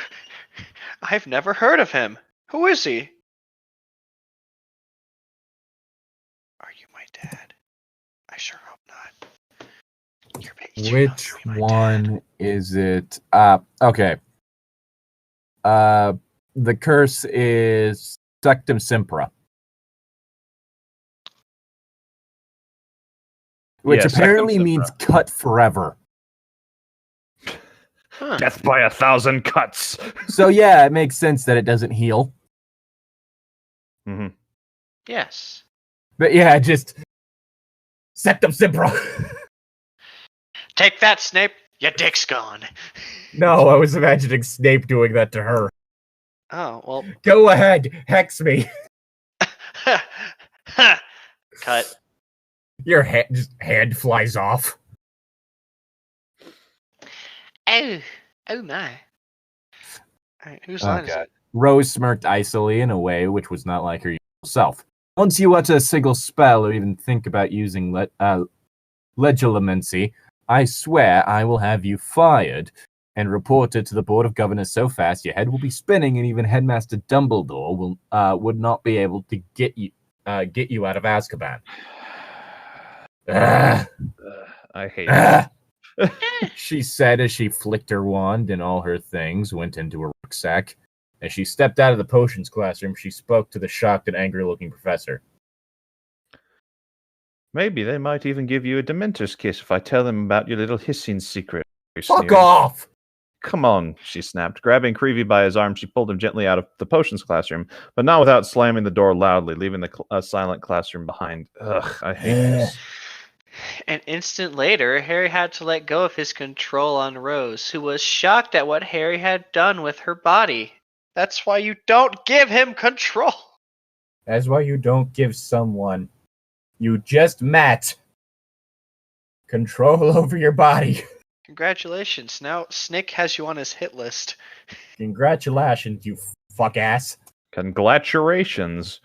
I've never heard of him. Who is he? Are you my dad? I sure hope not.
Which one is it? Okay. The curse is Sectum Sempra. Which apparently means cut forever.
Huh.
Death by 1,000 cuts.
So yeah, it makes sense that it doesn't heal.
Mm-hmm.
Yes.
But yeah, just Sectum Sempra.
Take that, Snape. Your dick's gone.
No, I was imagining Snape doing that to her.
Oh, well.
Go ahead, hex me.
Cut.
Your hand flies off.
Oh my. Alright, whose line is it?
Rose smirked icily in a way which was not like her usual self. Once you utter a single spell or even think about using legilimency, I swear I will have you fired and reported to the Board of Governors so fast your head will be spinning, and even Headmaster Dumbledore would not be able to get you out of Azkaban.
I hate it.
She said as she flicked her wand and all her things went into her rucksack. As she stepped out of the potions classroom, she spoke to the shocked and angry-looking professor.
Maybe they might even give you a Dementor's kiss if I tell them about your little hissing secret.
Fuck off!
Come on, she snapped. Grabbing Creevy by his arm, she pulled him gently out of the potions classroom, but not without slamming the door loudly, leaving the silent classroom behind. Ugh, I hate this.
An instant later, Harry had to let go of his control on Rose, who was shocked at what Harry had done with her body. That's why you don't give him control.
That's why you don't give someone you just met control over your body.
Congratulations. Now Snick has you on his hit list.
Congratulations, you fuck ass.
Congratulations.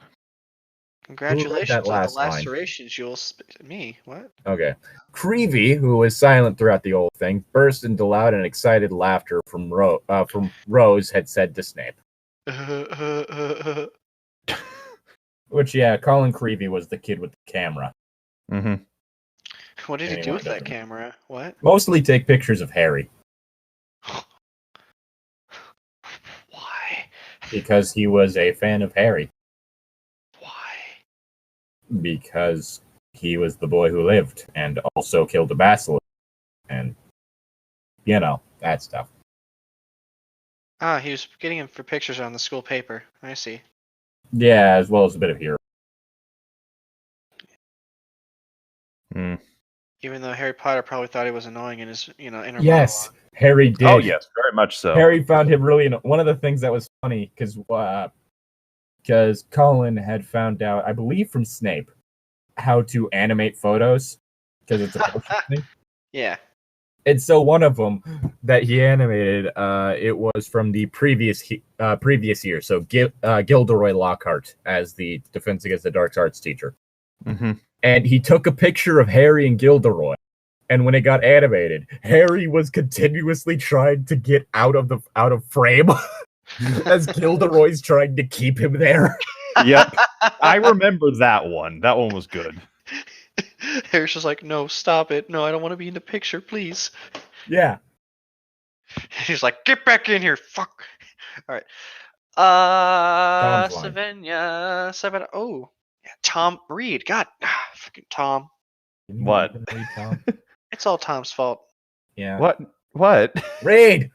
Congratulations on the
line?
lacerations you'll me. What?
Okay. Creevy, who was silent throughout the whole thing, burst into loud and excited laughter from Rose had said to Snape. Which, yeah, Colin Creevy was the kid with the camera.
Mm-hmm.
What did he do with that camera? What?
Mostly take pictures of Harry.
Why?
Because he was a fan of Harry.
Why?
Because he was the boy who lived and also killed a basilisk. And, you know, that stuff.
Ah, he was getting him for pictures on the school paper. I see.
Yeah, as well as a bit of hero.
Even though Harry Potter probably thought he was annoying in his, inner
Yes,
monologue.
Harry did.
Oh, yes, very much so.
Harry found him really annoying. One of the things that was funny, because Colin had found out, I believe from Snape, how to animate photos, because it's a motion thing.
Yeah.
And so one of them that he animated, it was from the previous year. So Gilderoy Lockhart as the Defense Against the Dark Arts teacher.
Mm-hmm.
And he took a picture of Harry and Gilderoy. And when it got animated, Harry was continuously trying to get out of frame as Gilderoy's trying to keep him there.
Yep. I remember that one. That one was good.
Harry's just like, no, stop it. No, I don't want to be in the picture, please.
Yeah.
He's like, get back in here, fuck. All right.
Tom's line.
Seven. Oh, yeah, Tom Reed. God, fucking Tom.
What?
Tom?
It's all Tom's fault.
Yeah.
What?
Read!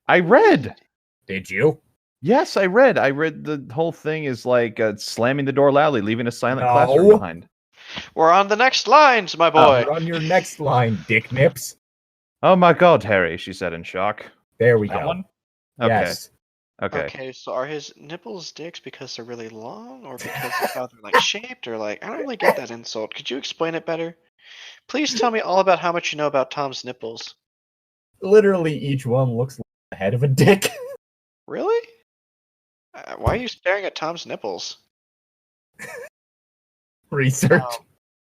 I read.
Did you?
Yes, I read. I read the whole thing is like slamming the door loudly, leaving a silent
No.
classroom behind.
We're on the next lines, my boy.
We're on your next line, dick nips.
Oh my God, Harry, she said in shock.
There we
That
go.
one? Okay.
Yes.
Okay.
Okay, so are his nipples dicks because they're really long, or because of how they're like shaped, or like I don't really get that insult. Could you explain it better? Please tell me all about how much you know about Tom's nipples.
Literally each one looks like the head of a dick.
Really? Why are you staring at Tom's nipples?
Research.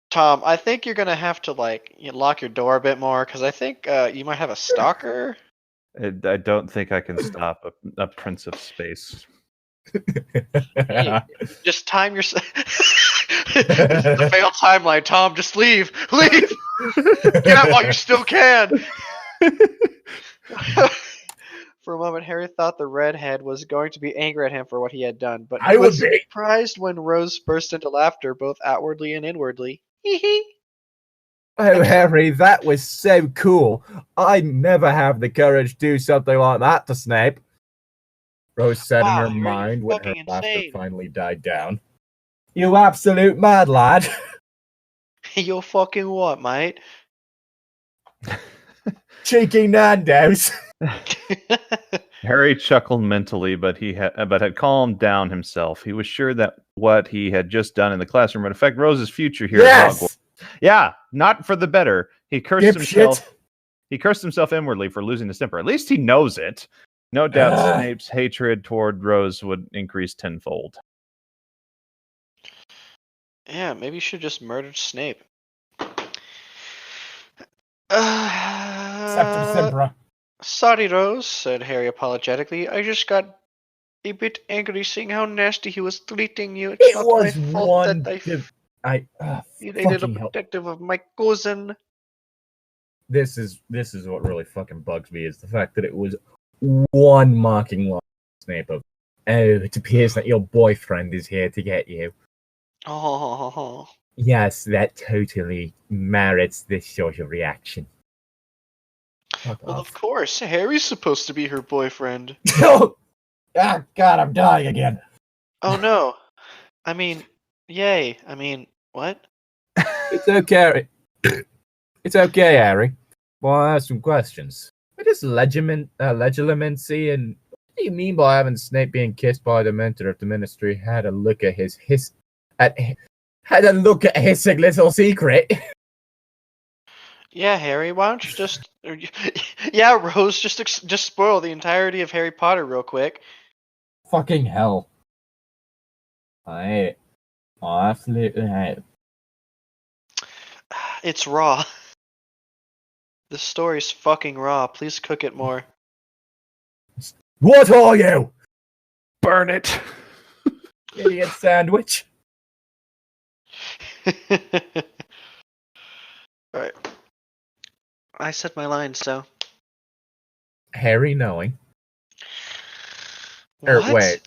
Tom, I think you're gonna have to lock your door a bit more because I think you might have a stalker.
I don't think I can stop a prince of space.
Hey, just time your. The failed timeline, Tom. Just leave. Leave. Get out while you still can. For a moment, Harry thought the redhead was going to be angry at him for what he had done, but he was surprised when Rose burst into laughter, both outwardly and inwardly. Hee hee.
Oh, Harry, that was so cool. I'd never have the courage to do something like that to Snape. Rose said in her
Harry,
mind
you're
when her
fucking
laughter
insane.
finally died down. You absolute mad lad.
You're fucking what, mate?
Cheeky Nando's.
Harry chuckled mentally, but had calmed down himself. He was sure that what he had just done in the classroom would affect Rose's future here at Hogwarts. Yeah, not for the better. He cursed himself. He cursed himself inwardly for losing his temper. At least he knows it. No doubt Snape's hatred toward Rose would increase tenfold.
Yeah, maybe you should just murder Snape. Sorry, Rose, said Harry apologetically. I just got a bit angry seeing how nasty he was treating you. It's not my fault that I needed a protective of my cousin.
This is what really fucking bugs me is the fact that it was one mocking line of Snape of, oh, it appears that your boyfriend is here to get you.
Oh.
Yes, that totally merits this sort of reaction.
Well, of course, Harry's supposed to be her boyfriend.
Oh, God, I'm dying again.
Oh, no. I mean, yay. I mean, what?
It's okay. It's okay, Harry. Well, I have some questions. What is legilimency, and what do you mean by having Snape being kissed by the mentor of the Ministry had a look at his hissing little secret?
Yeah, Harry, why don't you just... Yeah, Rose, just spoil the entirety of Harry Potter real quick.
Fucking hell. I hate it. I absolutely hate it.
It's raw. The story's fucking raw. Please cook it more.
What are you?
Burn it.
Idiot sandwich.
Alright. I said my line, so.
Harry knowing.
What?
Wait.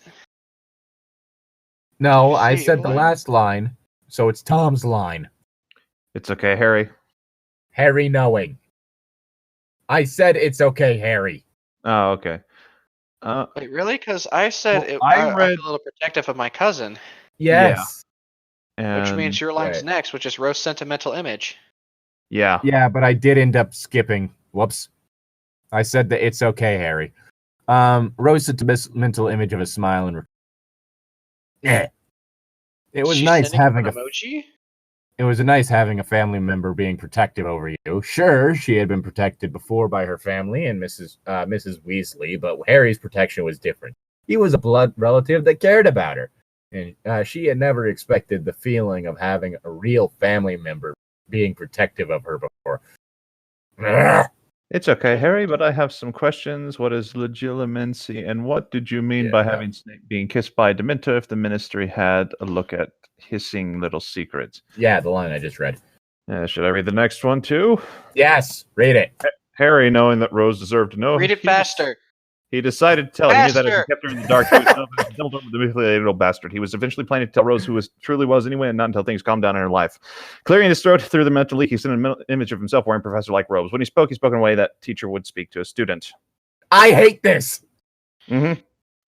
No, I said the last line, so it's Tom's line.
It's okay, Harry.
Harry knowing. I said it's okay, Harry.
Oh, okay.
Wait, really? Because I said
I
I feel a little protective of my cousin.
Yes.
Yeah.
Which means your line's next, which is Rose Sentimental Image.
Yeah.
Yeah, but I did end up skipping. Whoops. I said that it's okay, Harry. Rose Sentimental Image of a smile and... Yeah. It was nice having
an emoji?
It was nice having a family member being protective over you. Sure, she had been protected before by her family and Mrs. Weasley, but Harry's protection was different. He was a blood relative that cared about her, and she had never expected the feeling of having a real family member being protective of her before.
It's okay, Harry, but I have some questions. What is legitimacy, and what did you mean by having Snape being kissed by a Dementor if the Ministry had a look at hissing little secrets?
Yeah, the line I just read.
Should I read the next one, too?
Yes, read it.
Harry, knowing that Rose deserved to know...
Read it faster.
He decided to tell her. He knew that if he
Faster!
kept her in the dark, he was a Dumbledore, the manipulated little bastard. He was eventually planning to tell Rose who truly was anyway, and not until things calmed down in her life. Clearing his throat through the mental leak, he sent an image of himself wearing professor-like robes. When he spoke in a way that teacher would speak to a student.
I hate this!
Mm-hmm.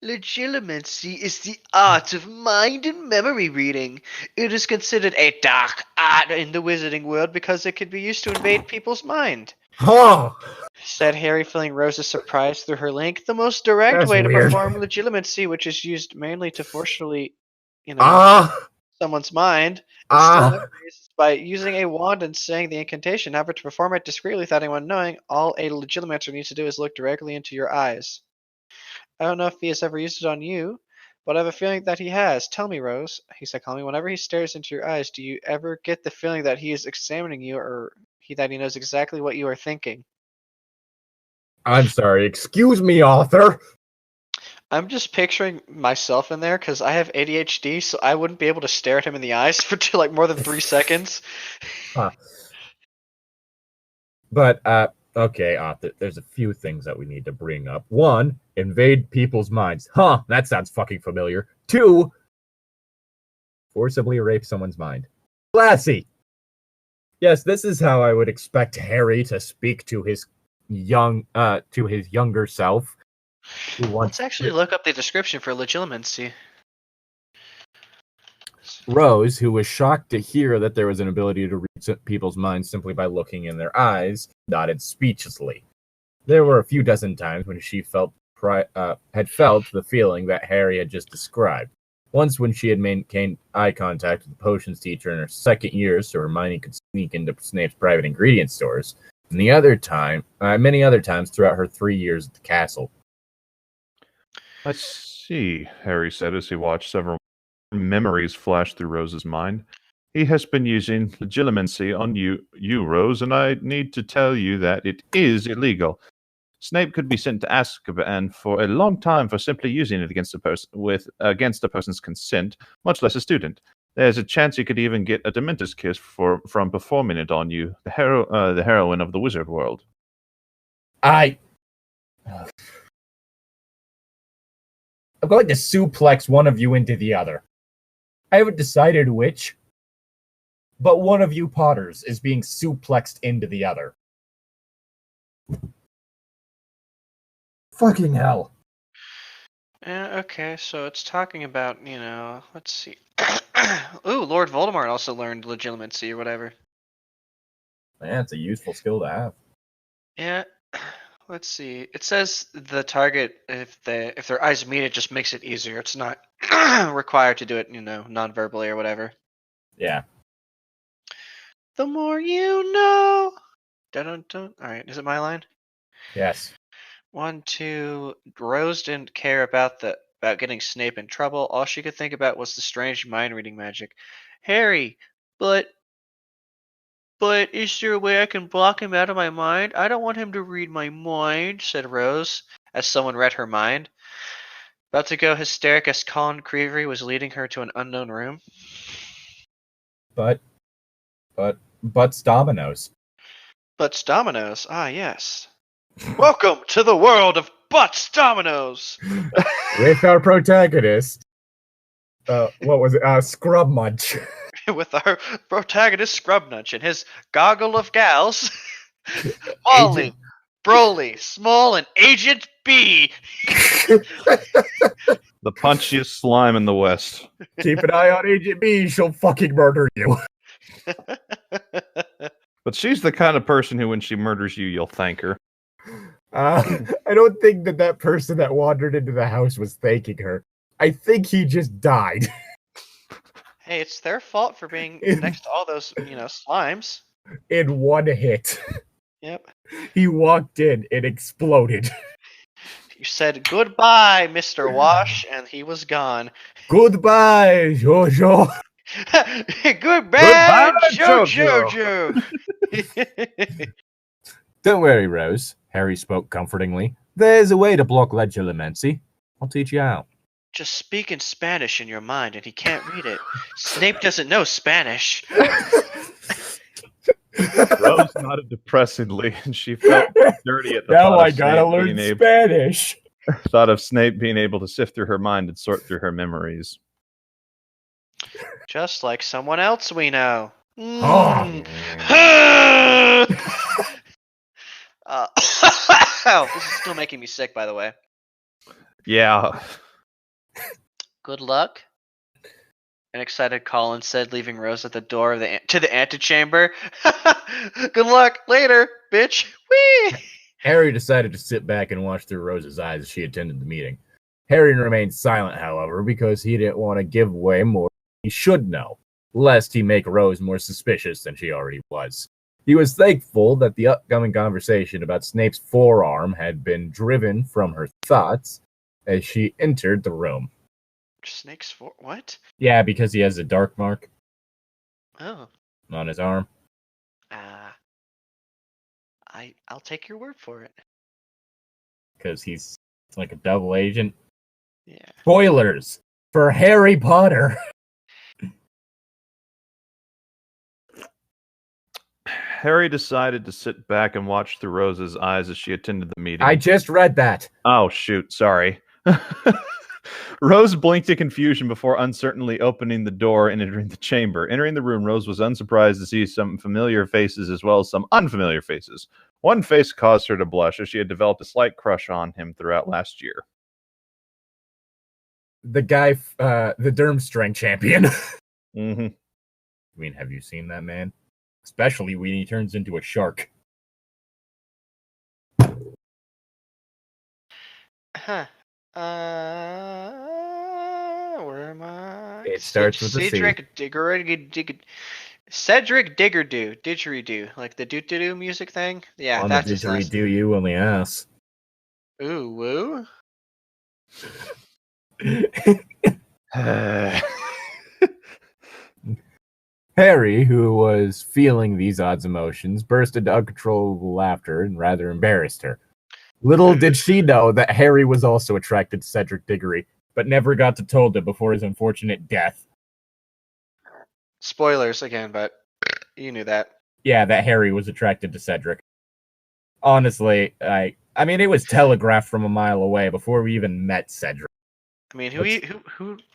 Legitimacy is the art of mind and memory reading. It is considered a dark art in the wizarding world because it can be used to invade people's mind.
Oh!
Said Harry, feeling Rose's surprise through her link. The most direct
That's
way to
weird.
perform legitimacy, which is used mainly to forcefully, someone's mind, is by using a wand and saying the incantation. However, to perform it discreetly without anyone knowing, all a legitimator needs to do is look directly into your eyes. I don't know if he has ever used it on you, but I have a feeling that he has. Tell me, Rose, he said calmly. Whenever he stares into your eyes, do you ever get the feeling that he is examining you, or that he knows exactly what you are thinking?
I'm sorry, excuse me, author.
I'm just picturing myself in there because I have ADHD, so I wouldn't be able to stare at him in the eyes for like more than 3 seconds.
But, okay, author, there's a few things that we need to bring up. 1, invade people's minds. Huh, that sounds fucking familiar. 2, forcibly rape someone's mind. Classy! Yes, this is how I would expect Harry to speak to his younger self.
Let's actually look up the description for legitimacy.
Rose, who was shocked to hear that there was an ability to read people's minds simply by looking in their eyes, nodded speechlessly. There were a few dozen times when she had felt the feeling that Harry had just described. Once when she had maintained eye contact with the potions teacher in her second year so Hermione could sneak into Snape's private ingredient stores, and many other times throughout her 3 years at the castle.
I see, Harry said as he watched several memories flash through Rose's mind. He has been using legitimacy on you, Rose, and I need to tell you that it is illegal. Snape could be sent to Azkaban for a long time for simply using it against a person's consent, much less a student. There's a chance he could even get a Dementor's kiss from performing it on you, the heroine of the wizard world.
I'm going to suplex one of you into the other. I haven't decided which, but one of you Potters is being suplexed into the other. Fucking hell.
Okay, so it's talking about, let's see. Ooh, Lord Voldemort also learned legitimacy or whatever.
Man, it's a useful skill to have.
Yeah, let's see. It says the target, if their eyes meet, it just makes it easier. It's not required to do it, non-verbally or whatever.
Yeah.
The more you know. Dun-dun-dun. All right, is it my line?
Yes.
1, 2. Rose didn't care about getting Snape in trouble. All she could think about was the strange mind-reading magic. Harry, but is there a way I can block him out of my mind? I don't want him to read my mind, said Rose, as someone read her mind. About to go hysteric as Colin Creevey was leading her to an unknown room.
Butts Dominoes.
Butts Dominoes, yes. Welcome to the world of Butts Dominoes!
With our protagonist, what was it? Scrub Munch.
With our protagonist Scrubnutch and his goggle of gals, Molly, Broly, Small, and Agent B.
The punchiest slime in the West.
Keep an eye on Agent B, she'll fucking murder you.
But she's the kind of person who, when she murders you, you'll thank her.
I don't think that person that wandered into the house was thanking her. I think he just died.
Hey, it's their fault for being next to all those, slimes.
In one hit.
Yep.
He walked in, it exploded.
You said goodbye, Mr. Wash, and he was gone.
Goodbye, Jojo.
Goodbye, Jojo.
Don't worry, Rose. Harry spoke comfortingly. There's a way to block legilimency. I'll teach you how.
Just speak in Spanish in your mind, and he can't read it. Snape doesn't know Spanish.
Rose nodded depressingly, and she felt dirty at the
Now
thought
I
of
gotta
Snape
learn
being able,
Spanish.
thought of Snape being able to sift through her mind and sort through her memories.
Just like someone else we know.
Oh.
This is still making me sick, by the way.
Yeah.
Good luck. An excited Colin said, leaving Rose at the door of to the antechamber. Good luck later, bitch. Whee!
Harry decided to sit back and watch through Rose's eyes as she attended the meeting. Harry remained silent, however, because he didn't want to give away more than he should know, lest he make Rose more suspicious than she already was. He was thankful that the upcoming conversation about Snape's forearm had been driven from her thoughts as she entered the room.
Snake's what?
Yeah, because he has a dark mark
Oh.
on his arm.
I'll take your word for it.
Because he's like a double agent.
Yeah.
Spoilers for Harry Potter.
Harry decided to sit back and watch through Rose's eyes as she attended the meeting.
I just read that.
Oh, shoot. Sorry. Rose blinked in confusion before uncertainly opening the door and entering the chamber. Entering the room, Rose was unsurprised to see some familiar faces as well as some unfamiliar faces. One face caused her to blush as she had developed a slight crush on him throughout last year.
The guy, the Durmstrang champion.
Mm-hmm.
I mean, have you seen that man? Especially when he turns into a shark.
Huh. Where am I?
It starts with a C.
Cedric Didgeridoo, like the doo-doo-doo music thing. Yeah,
On
that's
the
his last
didgeridoo you on the ass.
Ooh, woo.
Harry, who was feeling these odd emotions, burst into uncontrollable laughter and rather embarrassed her. Little did she know that Harry was also attracted to Cedric Diggory, but never got to told it before his unfortunate death.
Spoilers again, but you knew that.
Yeah, that Harry was attracted to Cedric. Honestly, I mean, it was telegraphed from a mile away before we even met Cedric.
I mean, who?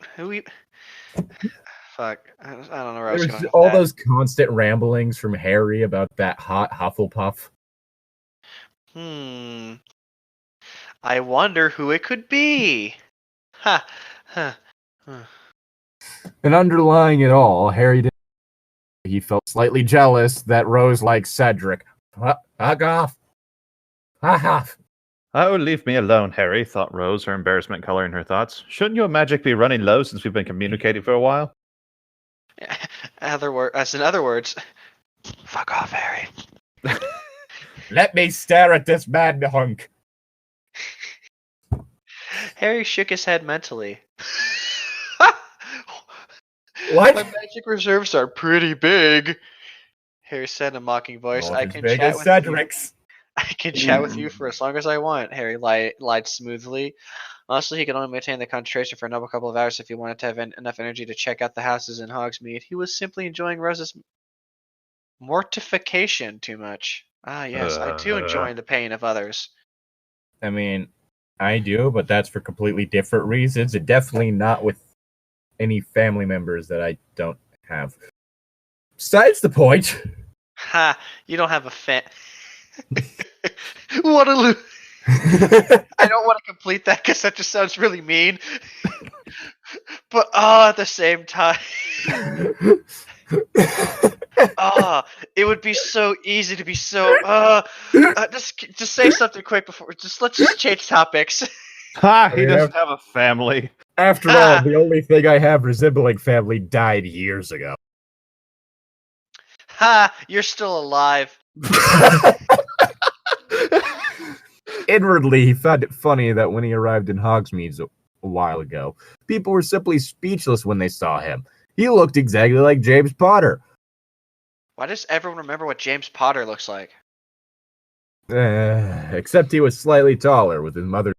Fuck, I don't know where I was
There's
going with
all
that.
those constant ramblings from Harry about that hot Hufflepuff.
I wonder who it could be. Ha. Huh.
And underlying it all, he felt slightly jealous that Rose liked Cedric. Fuck off.
Oh, leave me alone, Harry, thought Rose, her embarrassment coloring her thoughts. Shouldn't your magic be running low since we've been communicating for a while?
In other words, fuck off, Harry.
Let me stare at this mad hunk.
Harry shook his head mentally.
What?
My magic reserves are pretty big. Harry said in a mocking voice.
Not
I
as
can
big
chat
as
with
Cedric's.
I can chat with you for as long as I want. Harry lied smoothly. Honestly, he could only maintain the concentration for another couple of hours if he wanted to have enough energy to check out the houses in Hogsmeade. He was simply enjoying Rose's mortification too much. Ah, yes, I too enjoy the pain of others.
I mean, I do, but that's for completely different reasons, and definitely not with any family members that I don't have. Besides the point.
Ha! You don't have a fan. What a lo- I don't want to complete that because that just sounds really mean. But at the same time, it would be so easy to be so. Just say something quick before. Let's just change topics.
Ha! He
You know?
doesn't have a family.
After all, the only thing I have resembling family died years ago.
Ha! You're still alive.
Inwardly, he found it funny that when he arrived in Hogsmeade a while ago, people were simply speechless when they saw him. He looked exactly like James Potter.
Why does everyone remember what James Potter looks like?
Except he was slightly taller with his mother.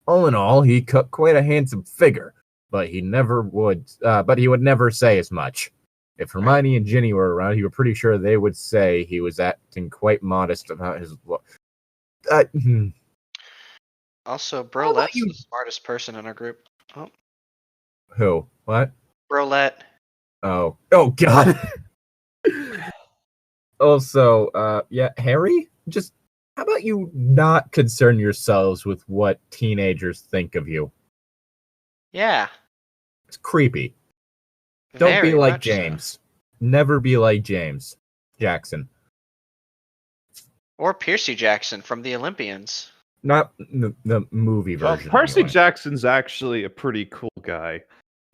All in all, he cut quite a handsome figure, but he would never say as much. If Hermione and Ginny were around, he was pretty sure they would say he was acting quite modest about his look.
Also, Brolette's the smartest person in our group. Oh.
Who? What?
Brolette.
Oh God. Also, yeah, Harry, just how about you not concern yourselves with what teenagers think of you?
Yeah.
It's creepy. Don't
Very
be like
much
James.
so.
Never be like James Jackson.
Or Percy Jackson from the Olympians.
Not the movie
Well,
version.
Percy
anyway.
Jackson's actually a pretty cool guy.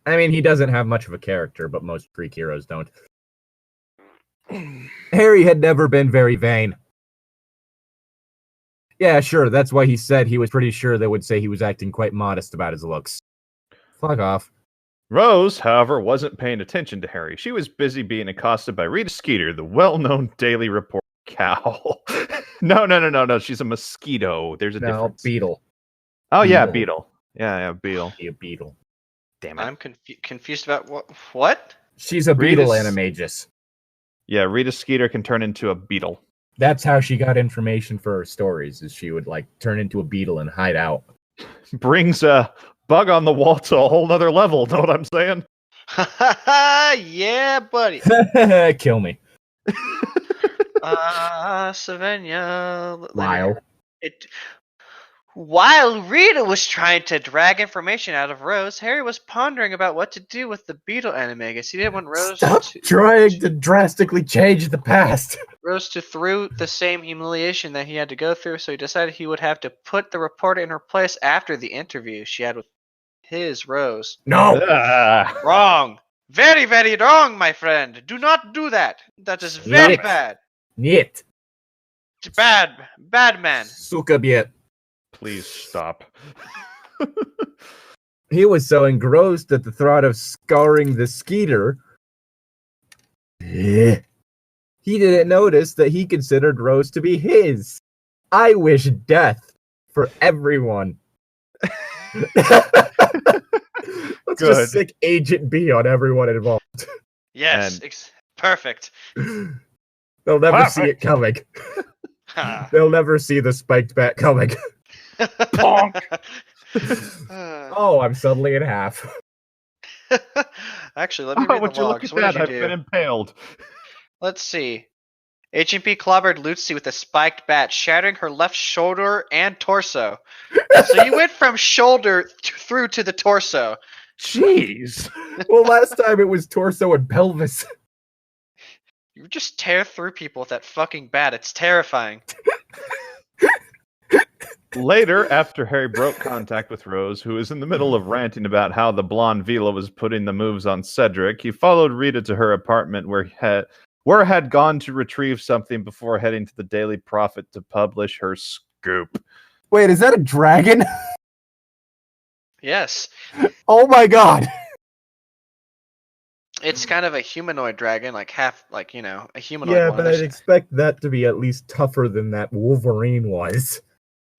I mean, he doesn't have much of a character, but most Greek heroes don't. Harry had never been very vain. Yeah, sure, that's why he said he was pretty sure they would say he was acting quite modest about his looks. Fuck off.
Rose, however, wasn't paying attention to Harry. She was busy being accosted by Rita Skeeter, the well-known Daily Report cow. No. She's a mosquito. There's a difference.
Beetle.
Oh, yeah,
Beetle.
Beetle. Yeah, Beetle.
Be a beetle.
Damn it.
I'm confused about what?
She's a beetle
Rita's-
animagus.
Yeah, Rita Skeeter can turn into a beetle.
That's how she got information for her stories, is she would, turn into a beetle and hide out.
Brings a bug on the wall to a whole nother level, know what I'm saying?
Yeah, buddy.
Kill me.
Savannah.
Lyle.
While Rita was trying to drag information out of Rose, Harry was pondering about what to do with the beetle animagus. He didn't want Rose
trying to drastically change the past.
Rose to through the same humiliation that he had to go through, so he decided he would have to put the reporter in her place after the interview she had with his Rose.
No.
Wrong. Very, very wrong, my friend. Do not do that. That is very
Niet.
bad.
Niet.
Bad. Bad man.
Suka biet.
Please stop.
He was so engrossed at the thought of scarring the Skeeter, he didn't notice that he considered Rose to be his. I wish death for everyone. Let's
Good.
just sick Agent B on everyone involved.
Yes. Perfect.
They'll never see it coming. They'll never see the spiked bat coming. Oh, I'm suddenly in half.
Actually, let me
Oh,
read
would
the
you look
logs.
at
What
that?
did
I've
you
been
do?
impaled.
Let's see. HMP clobbered Lucy with a spiked bat, shattering her left shoulder and torso. So you went from shoulder through to the torso.
Jeez.
Well, last time it was torso and pelvis.
You just tear through people with that fucking bat. It's terrifying.
Later, after Harry broke contact with Rose, who was in the middle of ranting about how the blonde Vila was putting the moves on Cedric, he followed Rita to her apartment where had gone to retrieve something before heading to the Daily Prophet to publish her scoop.
Wait, is that a dragon?
Yes.
Oh my god.
It's kind of a humanoid dragon, a humanoid
Yeah,
one.
but I'd expect that to be at least tougher than that Wolverine was.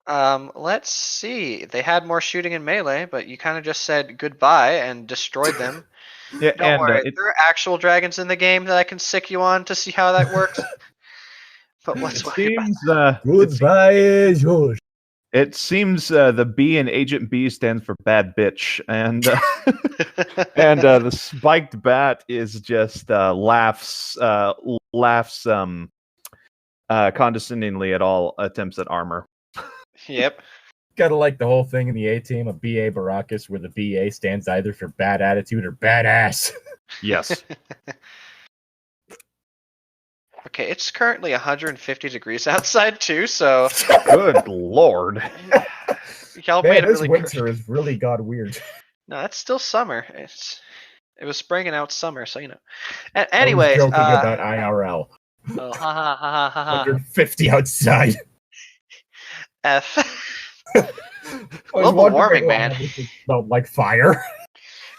Let's see. They had more shooting in melee, but you kind of just said goodbye and destroyed them.
Yeah,
Don't worry. There are actual dragons in the game that I can sick you on to see how that works. But let's worry about
Goodbye, George.
It seems the B in Agent B stands for bad bitch, and the spiked bat is just laughs condescendingly at all attempts at armor.
Yep.
Gotta like the whole thing in the A-Team of B.A. Baracus, where the B.A. stands either for bad attitude or badass.
Yes.
Okay, it's currently 150 degrees outside too, so
Good lord.
Y'all
Man,
made it
this
really
winter has really got weird.
No, it's still summer. It was spring and now it's summer, so you know.
I was
Anyways,
joking about IRL.
oh, ha ha ha ha ha ha.
150 outside.
F.
I was
Global
wondering
warming,
why
man.
everything smelled like fire.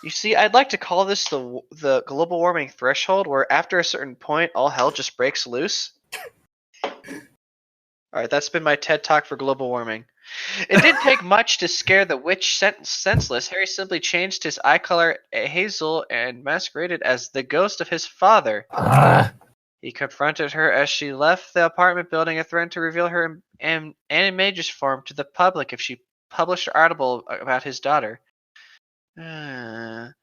You see, I'd like to call this the global warming threshold, where after a certain point, all hell just breaks loose. All right, that's been my TED talk for global warming. It didn't take much to scare the witch senseless. Harry simply changed his eye color hazel and masqueraded as the ghost of his father. He confronted her as she left the apartment building and threatened to reveal her animagus form to the public if she published an article about his daughter. No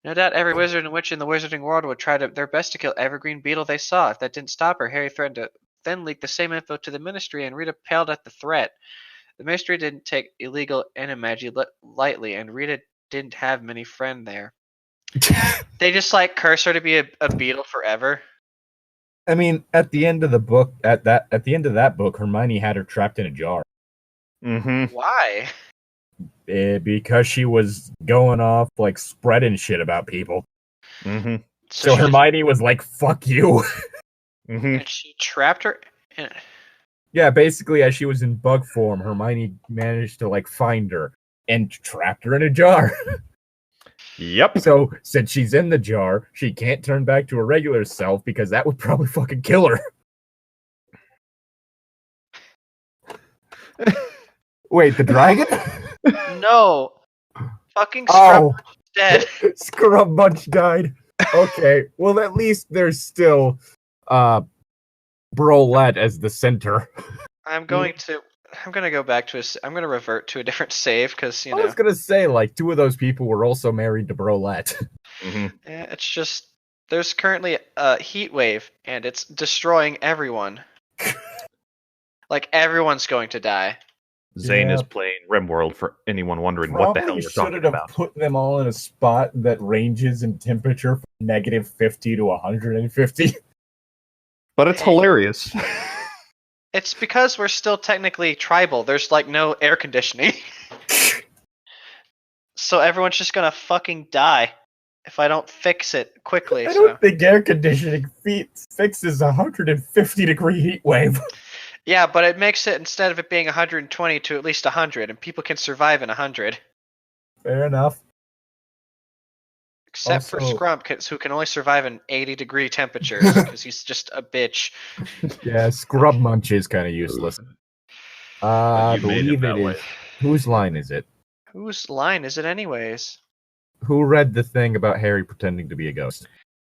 doubt every wizard and witch in the wizarding world would try their best to kill every green beetle they saw. If that didn't stop her, Harry threatened to then leak the same info to the ministry, and Rita paled at the threat. The ministry didn't take illegal animagi lightly, and Rita didn't have many friends there. They just like curse her to be a beetle forever.
I mean, at the end of the book, at the end of that book, Hermione had her trapped in a jar.
Mm-hmm.
Why?
Because she was going off like spreading shit about people.
Mm-hmm.
So Hermione was like, "Fuck you."
Mm-hmm.
And she trapped her.
Yeah, basically, as she was in bug form, Hermione managed to like find her and trapped her in a jar.
Yep.
So since she's in the jar, she can't turn back to her regular self because that would probably fucking kill her. Wait, the dragon?
No. Fucking Scrub dead.
Scrub Bunch died. Okay, well at least there's still Brolette as the center.
I'm gonna go back to I'm gonna revert to a different save because
I was gonna say, like, two of those people were also married to Brolette.
Mm-hmm.
Yeah, it's just there's currently a heat wave and it's destroying everyone. Like everyone's going to die.
Zane
Yeah.
is playing RimWorld for anyone wondering what the hell we're talking
have
about.
put them all in a spot that ranges in temperature from -50 to 150.
But it's hilarious.
It's because we're still technically tribal. There's like no air conditioning. So everyone's just gonna fucking die if I don't fix it quickly.
I don't think air conditioning fixes a 150-degree heat wave.
Yeah, but it makes it, instead of it being 120 to at least 100, and people can survive in 100.
Fair enough.
Except for
Also-
Scrump, who can only survive in 80-degree temperatures, because he's just a bitch.
Yeah, Scrub Munch is kind of useless. I
You made it
believe
that
it
way.
is. Whose line is it?
Whose line is it anyways?
Who read the thing about Harry pretending to be a ghost?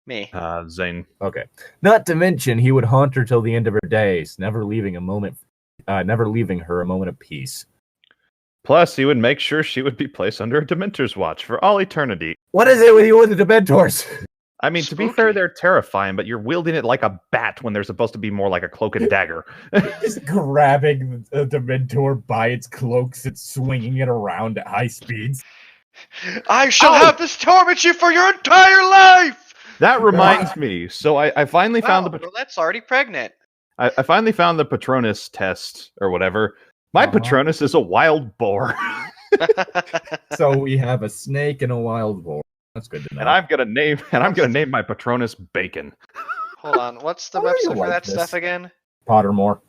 Me.
Zane.
Okay. Not to mention, he would haunt her till the end of her days, never leaving her a moment of peace.
Plus, he would make sure she would be placed under a Dementor's watch for all eternity.
What is it with you and the Dementors?
I mean, to be
Spooky.
fair, they're terrifying, but you're wielding it like a bat when they're supposed to be more like a cloak and dagger.
Just grabbing a Dementor by its cloaks and swinging it around at high speeds.
I shall have this torment you for your entire life!
That reminds me. So I finally found the
Rolette's already pregnant.
I finally found the Patronus test or whatever. My Patronus is a wild boar.
So we have a snake and a wild boar. That's good to know.
And I'm gonna name my Patronus Bacon.
Hold on, what's the
Why are you
website for
like
that
this?
stuff again?
Pottermore.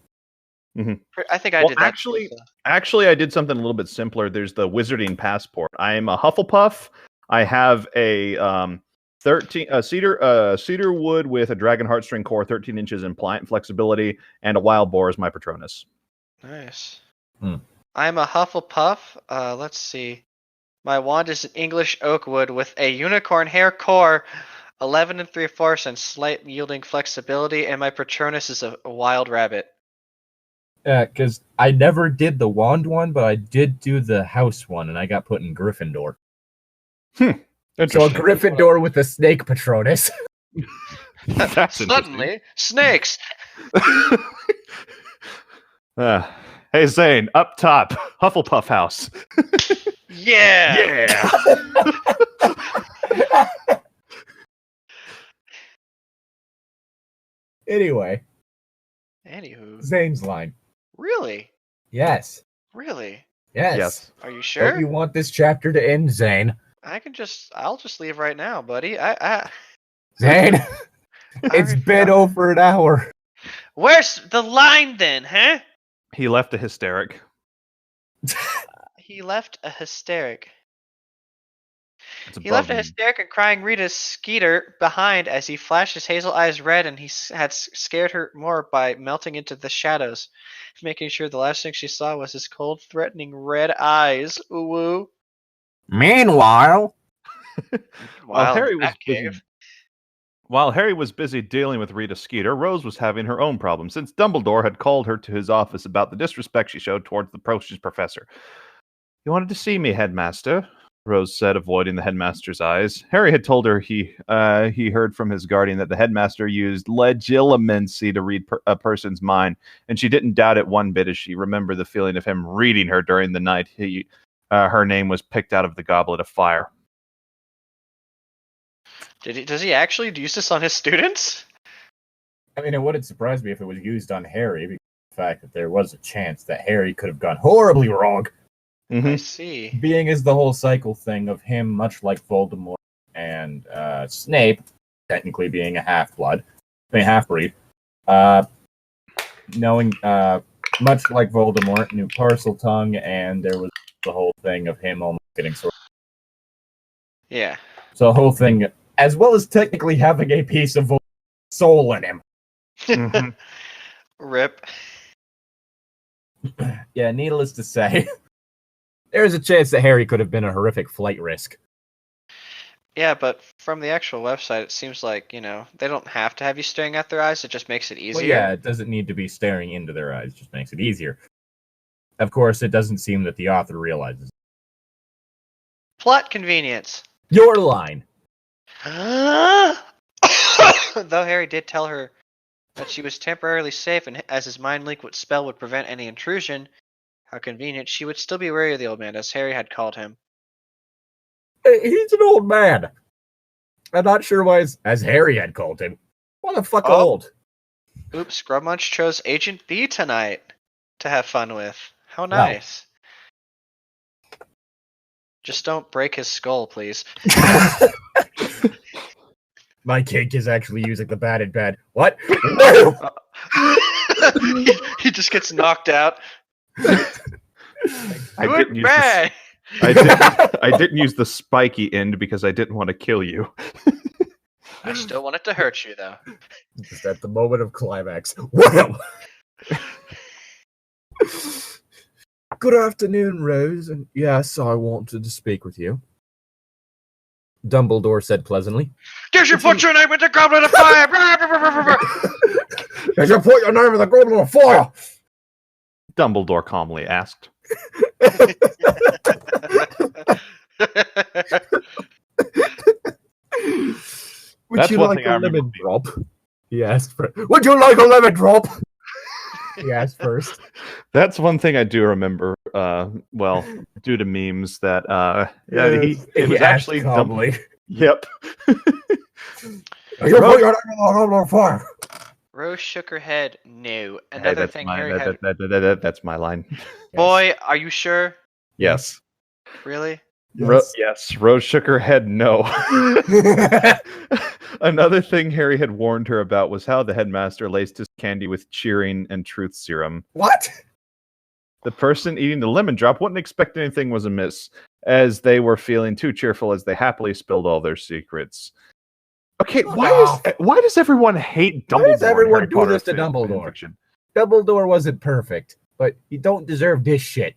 I think I
Well,
did that.
Actually, I did something a little bit simpler. There's the Wizarding Passport. I'm a Hufflepuff. I have a cedar wood with a dragon heartstring core, 13 inches in pliant flexibility, and a wild boar is my Patronus.
Nice.
Hmm.
I'm a Hufflepuff. Let's see. My wand is an English oak wood with a unicorn hair core, 11 3/4 and slight yielding flexibility, and my Patronus is a wild rabbit.
Yeah, because I never did the wand one, but I did do the house one, and I got put in Gryffindor. So a
Interesting.
Gryffindor with a snake Patronus.
That's
Suddenly, snakes!
Hey Zane, up top, Hufflepuff house.
Yeah!
Anyway,
Anywho.
Zane's line.
Really?
Yes.
Really?
Yes.
Are you
Don't
sure?
you want this chapter to end, Zane?
I'll just leave right now, buddy.
Zane,
I
it's
already
been
forgot.
over an hour.
Where's the line then, huh?
He left a hysteric.
He left a hysteric.
It's
He left
above
a
me.
hysteric and crying Rita Skeeter behind as he flashed his hazel eyes red, and he had scared her more by melting into the shadows, making sure the last thing she saw was his cold, threatening red eyes. Ooh woo.
Meanwhile,
While
In the
Harry was busy
Batcave.
While Harry was busy dealing with Rita Skeeter, Rose was having her own problems since Dumbledore had called her to his office about the disrespect she showed towards the Potions professor. "You wanted to see me, headmaster," Rose said, avoiding the headmaster's eyes. Harry had told her he heard from his guardian that the headmaster used legilimency to read a person's mind, and she didn't doubt it one bit as she remembered the feeling of him reading her during the night her name was picked out of the Goblet of Fire.
Does he actually use this on his students?
I mean, it wouldn't surprise me if it was used on Harry, because of the fact that there was a chance that Harry could have gone horribly wrong.
I see.
Being as the whole cycle thing of him, much like Voldemort and Snape, technically being a half-blood, half-breed, knowing, much like Voldemort, knew Parseltongue, and there was the whole thing of him almost getting sort of...
Yeah.
So the whole thing, as well as technically having a piece of Voldemort's soul in him.
Mhm.
Rip.
Yeah, needless to say, there's a chance that Harry could have been a horrific flight risk.
Yeah, but from the actual website, it seems like, they don't have to have you staring at their eyes. It just makes it easier.
Well, yeah, it doesn't need to be staring into their eyes. It just makes it easier. Of course, it doesn't seem that the author realizes.
Plot convenience.
Your line.
Though Harry did tell her that she was temporarily safe, and as his mind link spell would prevent any intrusion, how convenient, she would still be wary of the old man, as Harry had called him.
He's an old man. I'm not sure why, as Harry had called him. What the fuck old?
Oops, Scrubmunch chose Agent B tonight to have fun with. How nice. Wow. Just don't break his skull, please.
My kink is actually using the bad in bed. What?
He just gets knocked out.
I didn't use the spiky end because I didn't want to kill you.
I still want it to hurt you, though.
Just at the moment of climax. Well. Good afternoon, Rose, and yes, I wanted to speak with you. Dumbledore said pleasantly.
Did you put your name in the Goblet of Fire?
Did you put your name in the Goblet of Fire?
Dumbledore calmly asked.
Would you like a lemon drop? He asked first. Would you like a lemon drop? He asked first.
That's one thing I do remember. Well, due to memes, that it was actually
calmly.
Yep.
Rose shook her head. No. Another thing Harry had.
That's my line.
Boy, are you sure?
Yes.
Really?
Yes. Rose shook her head. No. Another thing Harry had warned her about was how the headmaster laced his candy with cheering and truth serum.
What? The
person eating the lemon drop wouldn't expect anything was amiss, as they were feeling too cheerful as they happily spilled all their secrets. Okay, why does everyone hate Dumbledore?
Why does everyone do this to
Dumbledore?
Dumbledore? Dumbledore wasn't perfect, but you don't deserve this shit.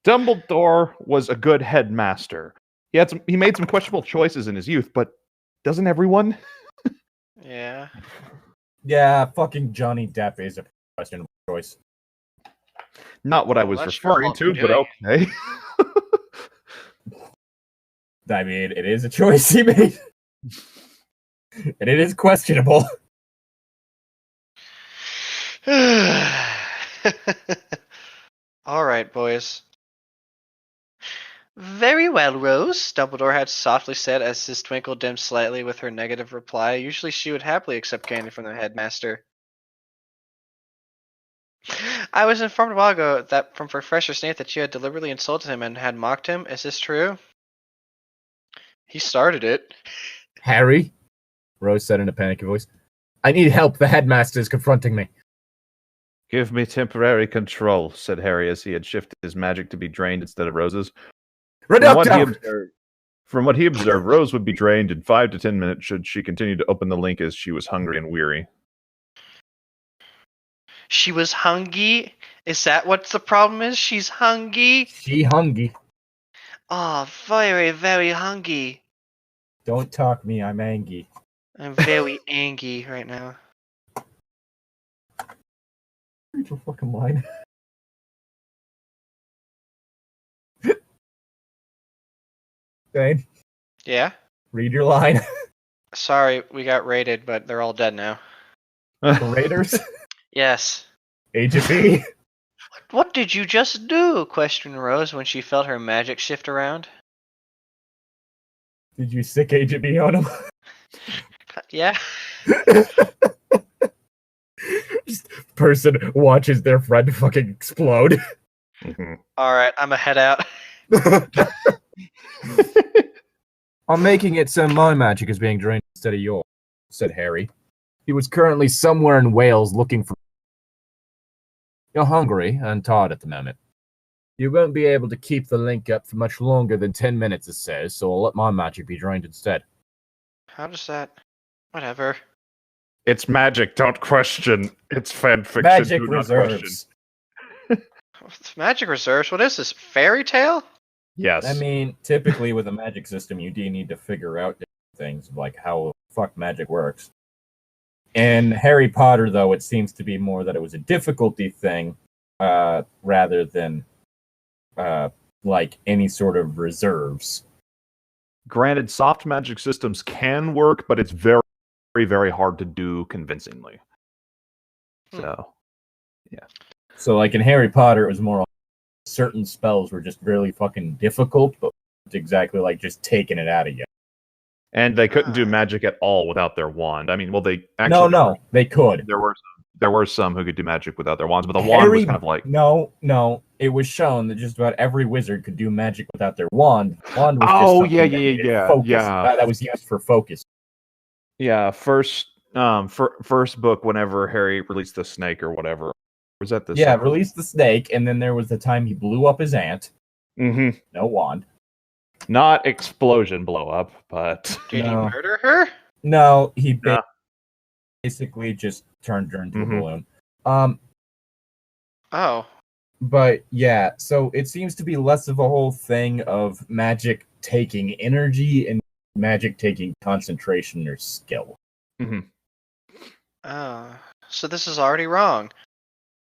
Dumbledore was a good headmaster. He made some questionable choices in his youth, but doesn't everyone?
Yeah.
Yeah, fucking Johnny Depp is a questionable choice.
Not what I was referring to, but okay.
I mean, it is a choice he made. And it is questionable.
All right, boys. Very well, Rose, Dumbledore had softly said as his twinkle dimmed slightly with her negative reply. Usually she would happily accept candy from the headmaster. I was informed a while ago that from Professor Snape that you had deliberately insulted him and had mocked him. Is this true? He started it.
Harry, Rose said in a panicky voice. I need help. The headmaster is confronting me.
Give me temporary control, said Harry as he had shifted his magic to be drained instead of Rose's. From what he observed, Rose would be drained in 5 to 10 minutes should she continue to open the link as she was hungry and weary.
She was hungry? Is that what the problem is? She's hungry?
She hungry.
Oh, very, very hungry.
Don't talk me, I'm angry.
I'm very angry right now.
Read your fucking line. Dane,
Yeah?
read your line.
Sorry, we got raided, but they're all dead now.
Raiders?
Yes.
Agent B?
What did you just do? Questioned Rose when she felt her magic shift around.
Did you sick Agent B on him?
Yeah?
Just person watches their friend fucking explode.
Alright, I'm a head out.
I'm making it so my magic is being drained instead of yours, said Harry. He was currently somewhere in Wales looking for... You're hungry and tired at the moment. You won't be able to keep the link up for much longer than 10 minutes, it says, so I'll let my magic be drained instead.
How does that... Whatever.
It's magic, don't question. It's fanfiction.
Magic
do not
reserves.
Magic reserves? What is this? Fairy tale?
Yes.
I mean, typically with a magic system, you do need to figure out different things, like how the fuck magic works. In Harry Potter, though, it seems to be more that it was a difficulty thing, rather than, like, any sort of reserves.
Granted, soft magic systems can work, but it's very, very, very hard to do convincingly. So, yeah.
So, like, in Harry Potter, it was more certain spells were just really fucking difficult, but it's exactly like just taking it out of you.
And they couldn't do magic at all without their wand. I mean, well, they actually...
No, they could.
There were some who could do magic without their wands, but the wand was kind of like...
No. It was shown that just about every wizard could do magic without their wand. The wand was
yeah.
That was used for focus.
Yeah, first book, whenever Harry released the snake or whatever. Was that the second?
Released the snake, and then there was the time he blew up his aunt.
Mm-hmm.
No wand.
Not explosion blow up, but...
Did he murder her?
No, he basically just turned her into a balloon.
Oh.
But yeah, so it seems to be less of a whole thing of magic taking energy and magic taking concentration or skill.
Mm-hmm.
Oh. So this is already wrong.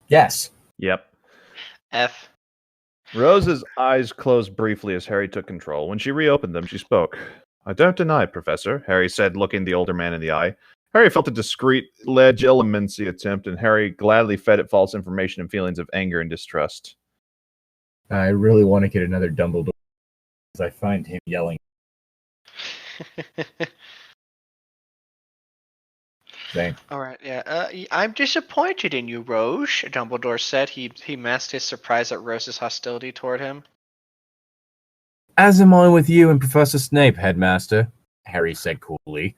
Yes.
Yep.
F.
Rose's eyes closed briefly as Harry took control. When she reopened them, she spoke. I don't deny it, Professor, Harry said, looking the older man in the eye. Harry felt a discreet, legilimency attempt, and Harry gladly fed it false information and feelings of anger and distrust.
I really want to get another Dumbledore, because I find him yelling. Same.
All right, yeah. I'm disappointed in you, Rose, Dumbledore said. He masked his surprise at Rose's hostility toward him.
As am I with you and Professor Snape, Headmaster, Harry said coolly.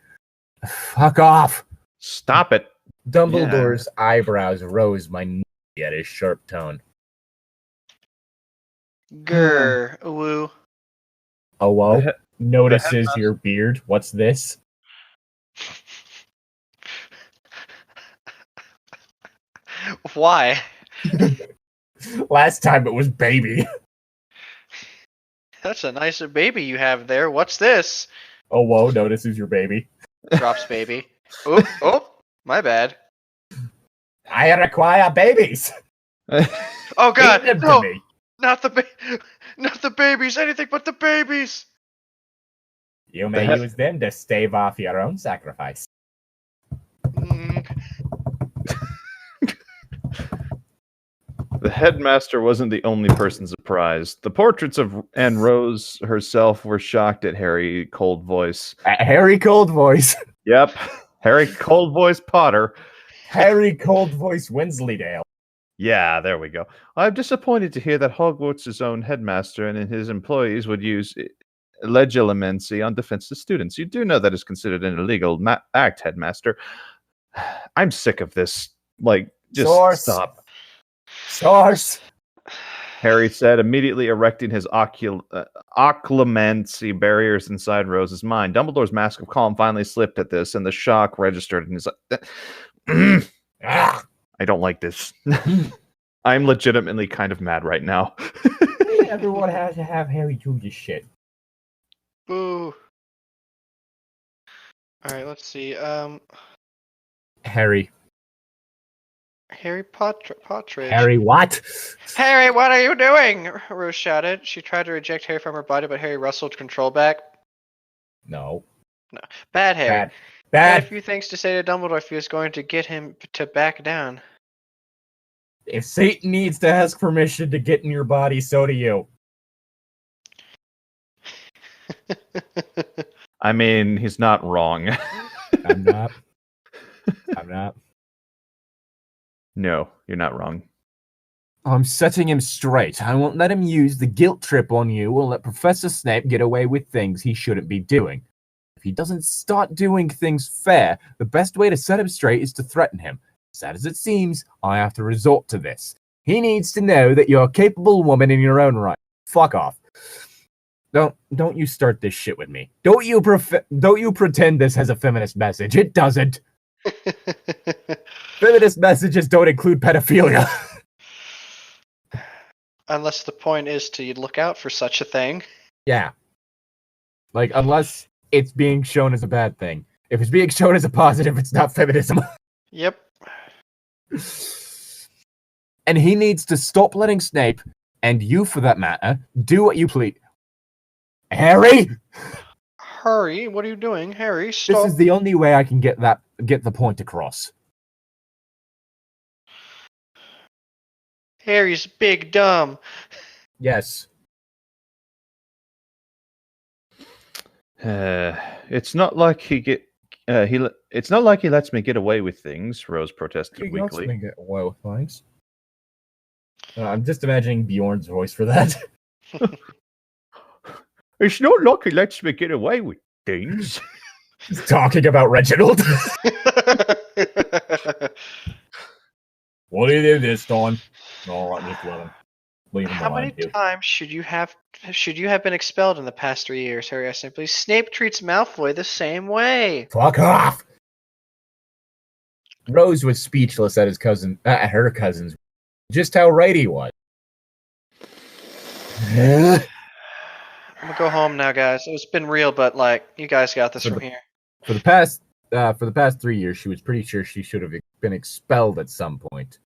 Fuck off!
Stop it.
Dumbledore's eyebrows rose minutely at his sharp tone.
Grr, woo.
Oh, well, notices your beard. What's this?
Why?
Last time it was baby.
That's a nice baby you have there. What's this?
Oh, whoa, notices your baby.
Drops baby. Oh, my bad.
I require babies.
Oh God,
Feed them
no,
to me.
not the babies. Anything but the babies.
You may use them to stave off your own sacrifice.
The headmaster wasn't the only person surprised. The portraits of Anne Rose herself were shocked at Harry Cold Voice.
Harry Cold Voice.
Yep. Harry Cold Voice Potter.
Harry Cold Voice Wensleydale.
Yeah, there we go. I'm disappointed to hear that Hogwarts' own headmaster and his employees would use legilimency on defenseless students. You do know that is considered an illegal act, headmaster. I'm sick of this. Like, just stop.
Source.
Harry said, immediately erecting his occlumency barriers inside Rose's mind. Dumbledore's mask of calm finally slipped at this, and the shock registered in his... I don't like this. I'm legitimately kind of mad right now.
Everyone has to have Harry do this shit.
Boo. Alright, let's see.
Harry.
Harry Pottridge.
Harry, what?
Harry, what are you doing? Rose shouted. She tried to eject Harry from her body, but Harry wrestled control back.
No.
Bad Harry.
Bad.
Had a few things to say to Dumbledore if he was going to get him to back down.
If Satan needs to ask permission to get in your body, so do you.
I mean, he's not wrong.
I'm not.
No, you're not wrong.
I'm setting him straight. I won't let him use the guilt trip on you or let Professor Snape get away with things he shouldn't be doing. If he doesn't start doing things fair, the best way to set him straight is to threaten him. Sad as it seems, I have to resort to this. He needs to know that you're a capable woman in your own right. Fuck off. Don't you start this shit with me. Don't you pretend this has a feminist message. It doesn't. Feminist messages don't include pedophilia.
Unless the point is to look out for such a thing.
Yeah. Like, unless it's being shown as a bad thing. If it's being shown as a positive, it's not feminism.
Yep.
And he needs to stop letting Snape, and you for that matter, do what you please. Harry!
Hurry, what are you doing? Harry, stop.
This is the only way I can get the point across.
Harry's big dumb.
Yes.
It's not like it's not like he lets me get away with things, Rose protested weakly.
He lets me get away with things. I'm just imagining Bjorn's voice for that.
It's not like he lets me get away with things.
He's talking about Reginald. What do you do this time? All right, just let him. Leave him
How
alone,
many
dude.
times should you have been expelled in the past 3 years, Harry asked simply. Snape treats Malfoy the same way.
Fuck off! Rose was speechless at her cousins. Just how right he was.
I'm gonna go home now, guys. It's been real, but you guys got this from here.
For the past 3 years, she was pretty sure she should have been expelled at some point,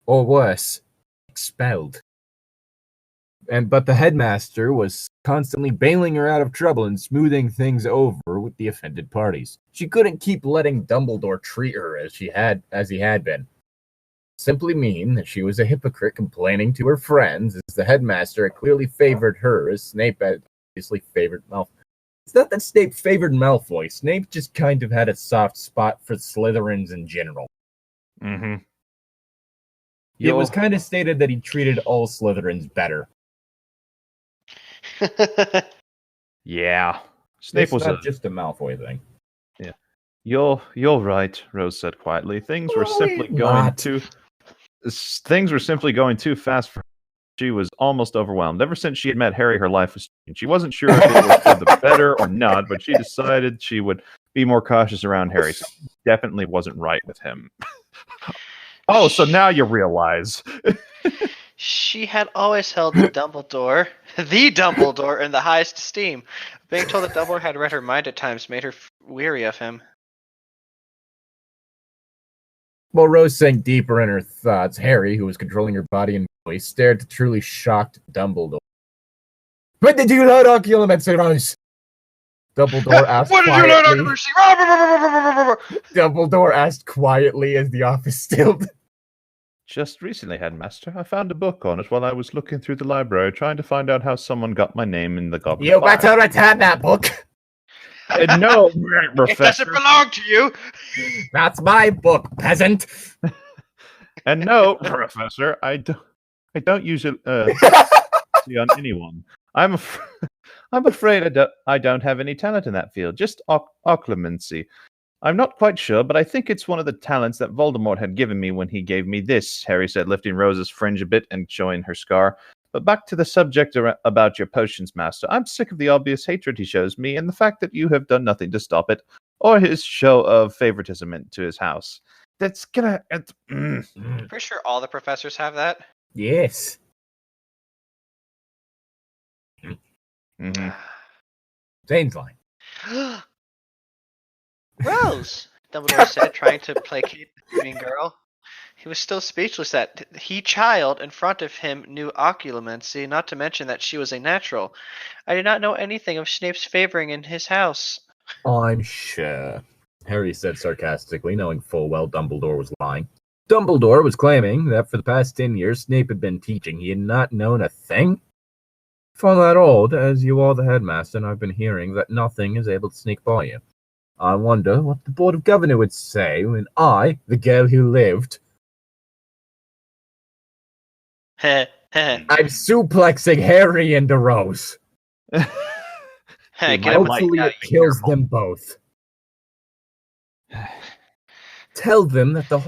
or worse, expelled. But the headmaster was constantly bailing her out of trouble and smoothing things over with the offended parties. She couldn't keep letting Dumbledore treat her as he had been. Simply mean that she was a hypocrite complaining to her friends, as the headmaster had clearly favored her, as Snape had obviously favored Malfoy. It's not that Snape favored Malfoy. Snape just kind of had a soft spot for Slytherins in general.
Mm-hmm.
It was kind of stated that he treated all Slytherins better.
Yeah. Snape was
not just a Malfoy thing.
Yeah. You're right, Rose said quietly. Things were simply going too fast for her. She was almost overwhelmed. Ever since she had met Harry, her life was changed. She wasn't sure if it was for the better or not, but she decided she would be more cautious around Harry. So definitely wasn't right with him. Oh, so now you realize.
She had always held the Dumbledore in the highest esteem. Being told that Dumbledore had read her mind at times made her weary of him.
While Rose sank deeper in her thoughts, Harry, who was controlling her body and voice, stared at the truly shocked Dumbledore. When did you learn occlumency, Rose? Dumbledore asked Dumbledore asked quietly as the office stilled.
Just recently, Headmaster. I found a book on it while I was looking through the library, trying to find out how someone got my name in the Goblet
You better return that book.
No, Professor.
It doesn't belong to you.
That's my book, peasant.
And no, Professor, I don't use it on anyone. I'm afraid I don't have any talent in that field. Just occlumency. I'm not quite sure, but I think it's one of the talents that Voldemort had given me when he gave me this, Harry said, lifting Rose's fringe a bit and showing her scar. But back to the subject about your potions master. I'm sick of the obvious hatred he shows me and the fact that you have done nothing to stop it, or his show of favoritism into his house. That's gonna...
Pretty sure all the professors have that.
Yes.
Mm-hmm.
Zane's line.
Rose, Dumbledore said, trying to placate the mean girl. He was still speechless that he child in front of him knew occlumency, not to mention that she was a natural. I did not know anything of Snape's favoring in his house.
I'm sure, Harry said sarcastically, knowing full well Dumbledore was lying. Dumbledore was claiming that for the past 10 years Snape had been teaching. He had not known a thing. If I'm that old, as you are the headmaster, and I've been hearing that nothing is able to sneak by you. I wonder what the Board of Governors would say when I, the girl who lived... I'm suplexing Harry into Rose. Hopefully it kills them both. Tell them that the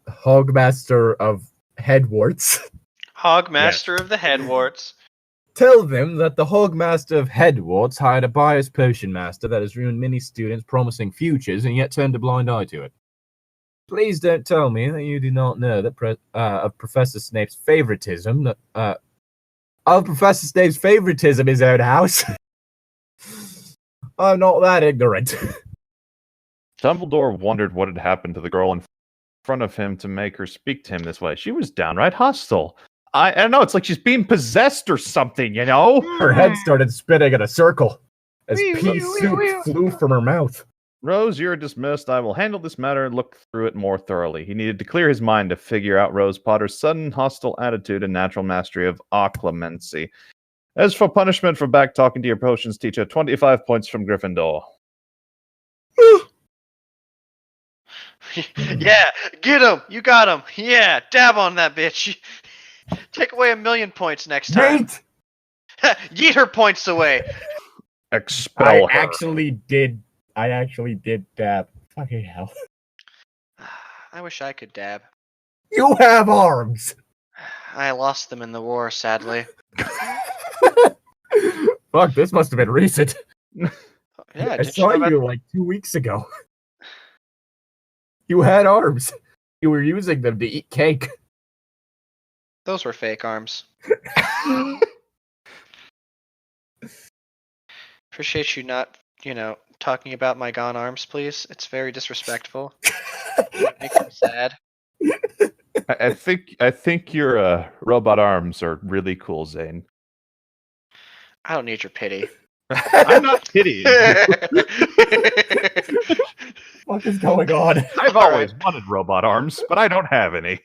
Hogmaster of Headwarts...
Hogmaster of the Headwarts.
Tell them that the Hogmaster of Headwarts hired a biased potion master that has ruined many students' promising futures and yet turned a blind eye to it. Please don't tell me that you do not know that of Professor Snape's favoritism in his own house. I'm not that ignorant.
Dumbledore wondered what had happened to the girl in front of him to make her speak to him this way. She was downright hostile. I don't know, it's like she's being possessed or something, you know?
Her head started spinning in a circle as pea soup flew from her mouth.
Rose, you're dismissed. I will handle this matter and look through it more thoroughly. He needed to clear his mind to figure out Rose Potter's sudden hostile attitude and natural mastery of occlumency. As for punishment for back talking to your potions teacher, 25 points from Gryffindor.
Yeah, get him! You got him! Yeah, dab on that bitch! Take away 1,000,000 points next time. Yeet her points away.
Expel her.
I actually did dab. Fucking hell.
I wish I could dab.
You have arms!
I lost them in the war, sadly.
Fuck, this must have been recent.
Yeah,
I saw you like 2 weeks ago. You had arms. You were using them to eat cake.
Those were fake arms. Appreciate you not, talking about my gone arms, please. It's very disrespectful. It makes me sad.
I think your robot arms are really cool, Zane.
I don't need your pity.
I'm not kidding.
What is going on?
I've always wanted robot arms, but I don't have any.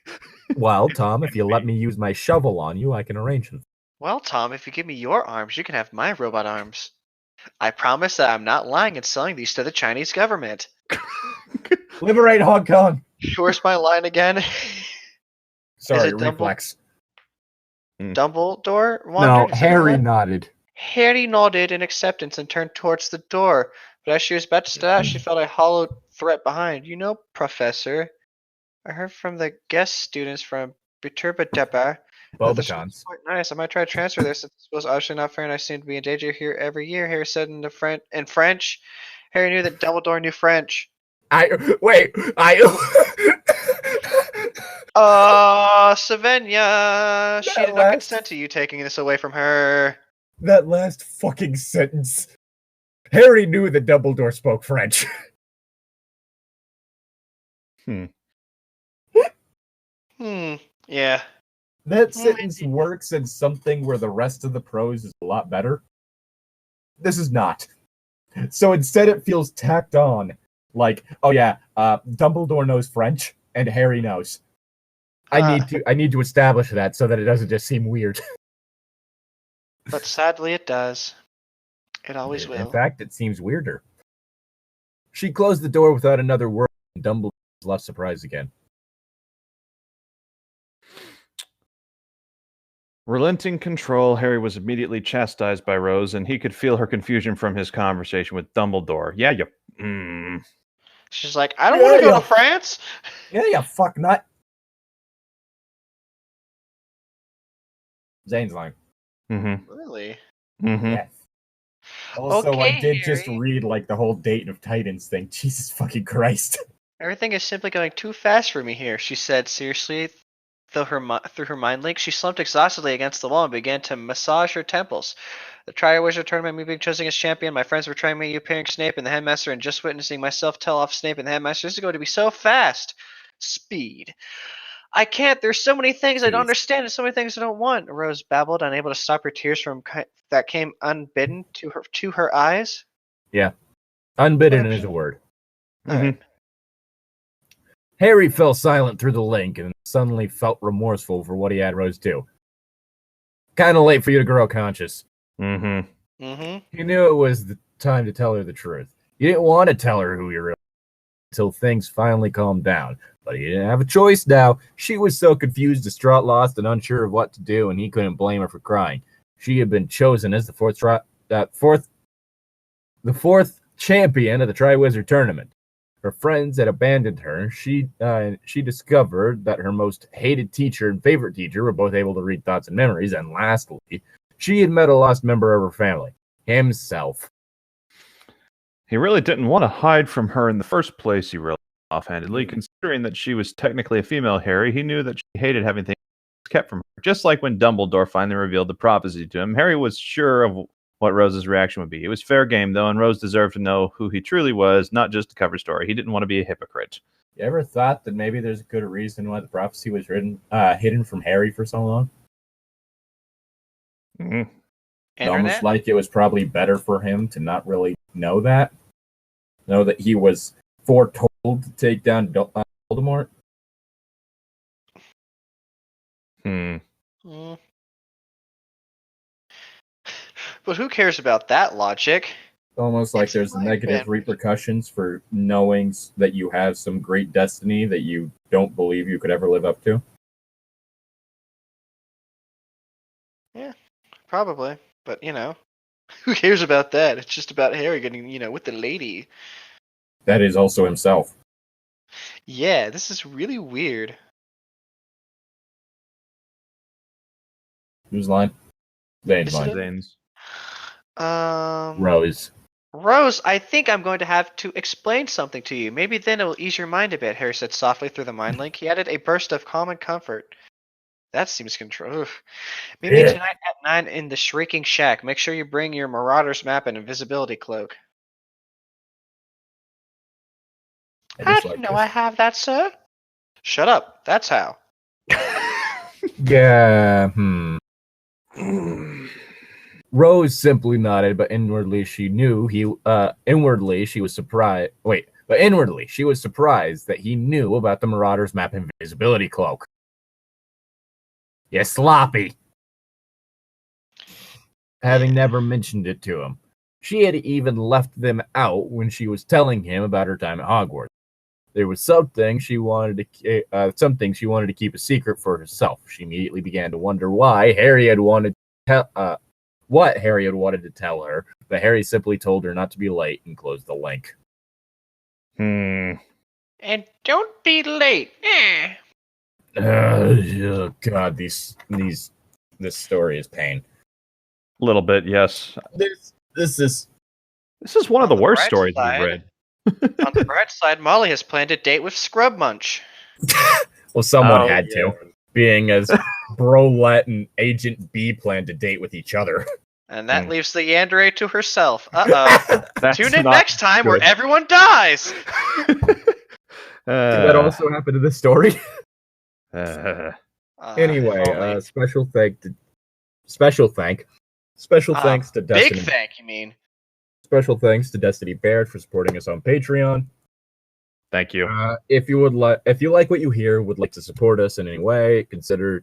Well, Tom, if you let me use my shovel on you, I can arrange them.
Well, Tom, if you give me your arms, you can have my robot arms. I promise that I'm not lying and selling these to the Chinese government.
Liberate Hong Kong!
Where's my line again?
Sorry, reflex.
Dumbledore?
No, Harry nodded.
Harry nodded in acceptance and turned towards the door. But as she was about to step out, she felt a hollow threat behind. You know, Professor, I heard from the guest students from Biturbadeba that the school's quite nice. I might try to transfer there since it was obviously not fair and I seem to be in danger here every year, Harry said in French. Harry knew that Dumbledore knew French. Savenya, she did not consent to you taking this away from her.
That last fucking sentence. Harry knew that Dumbledore spoke French.
Yeah.
That sentence works in something where the rest of the prose is a lot better. This is not. So instead it feels tacked on. Like, Dumbledore knows French, and Harry knows. I need to establish that so that it doesn't just seem weird.
But sadly it does. It always will.
In fact, it seems weirder. She closed the door without another word, and Dumbledore was left surprised again.
Relenting control, Harry was immediately chastised by Rose, and he could feel her confusion from his conversation with Dumbledore. Yeah, you...
She's like, I don't want to go to France.
Yeah, you fuck nut. Zane's line.
Mm-hmm.
Really?
Mm-hmm.
Yes. Also, I
Okay,
did just
Harry.
read like the whole Date of Titans thing. Jesus fucking Christ.
Everything is simply going too fast for me here, she said seriously. Through her mind link, she slumped exhaustedly against the wall and began to massage her temples. The Triwizard Tournament, me being chosen as champion, my friends betraying me, you pairing Snape and the Headmaster, and just witnessing myself tell off Snape and the Headmaster. This is going to be so fast. Speed. I can't. There's so many things I don't understand and so many things I don't want. Rose babbled, unable to stop her tears that came unbidden to her eyes.
Yeah. Unbidden is a word.
All right.
Harry fell silent through the link and suddenly felt remorseful for what he had Rose do. Kind of late for you to grow conscious.
Mm-hmm.
Mm-hmm.
He knew it was the time to tell her the truth. You didn't want to tell her who you really until things finally calmed down. But he didn't have a choice now. She was so confused, distraught, lost, and unsure of what to do, and he couldn't blame her for crying. She had been chosen as the fourth champion of the Triwizard Tournament. Her friends had abandoned her. She discovered that her most hated teacher and favorite teacher were both able to read thoughts and memories, and lastly, she had met a lost member of her family, himself.
He really didn't want to hide from her in the first place, he realized offhandedly. Considering that she was technically a female Harry, he knew that she hated having things kept from her. Just like when Dumbledore finally revealed the prophecy to him, Harry was sure of what Rose's reaction would be. It was fair game, though, and Rose deserved to know who he truly was, not just a cover story. He didn't want to be a hypocrite.
You ever thought that maybe there's a good reason why the prophecy was hidden from Harry for so long?
Mm-hmm.
Almost like it was probably better for him to not really know that he was foretold to take down Voldemort.
But who cares about that logic?
Almost like there's negative repercussions for knowing that you have some great destiny that you don't believe you could ever live up to.
Yeah, probably. But, who cares about that? It's just about Harry getting, with the lady.
That is also himself.
Yeah, this is really weird.
Whose line? Zane's line.
Zane's.
Rose, I think I'm going to have to explain something to you. Maybe then it will ease your mind a bit, Harry said softly through the mind link. He added a burst of calm and comfort. That seems control. Maybe tonight at 9 in the Shrieking Shack. Make sure you bring your Marauder's map and invisibility cloak. How do you know I have that, sir? Shut up. That's how.
Yeah, Rose simply nodded, but inwardly she knew inwardly she was surprised. But inwardly she was surprised that he knew about the Marauder's map and invisibility cloak. Yeah, sloppy. Having never mentioned it to him. She had even left them out when she was telling him about her time at Hogwarts. There was something she wanted to keep a secret for herself. She immediately began to wonder what Harry had wanted to tell her, but Harry simply told her not to be late and closed the link.
And don't be late.
Oh God, this story is pain.
A little bit, yes.
This is
one of the worst stories we've read.
On the bright side, Molly has planned a date with Scrub Munch.
Well, someone had to, being as Brolette and Agent B planned to date with each other.
And that leaves the Yandere to herself. Uh-oh. Tune in next time where everyone dies!
Did that also happen to this story? Anyway, special thanks to Destiny.
Big thank, you mean?
Special thanks to Destiny Baird for supporting us on Patreon.
Thank you.
If you like what you hear, would like to support us in any way, consider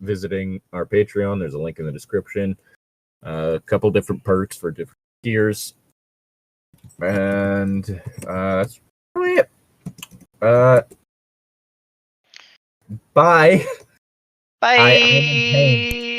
visiting our Patreon. There's a link in the description. A couple different perks for different tiers, and that's really it. Bye.
Bye.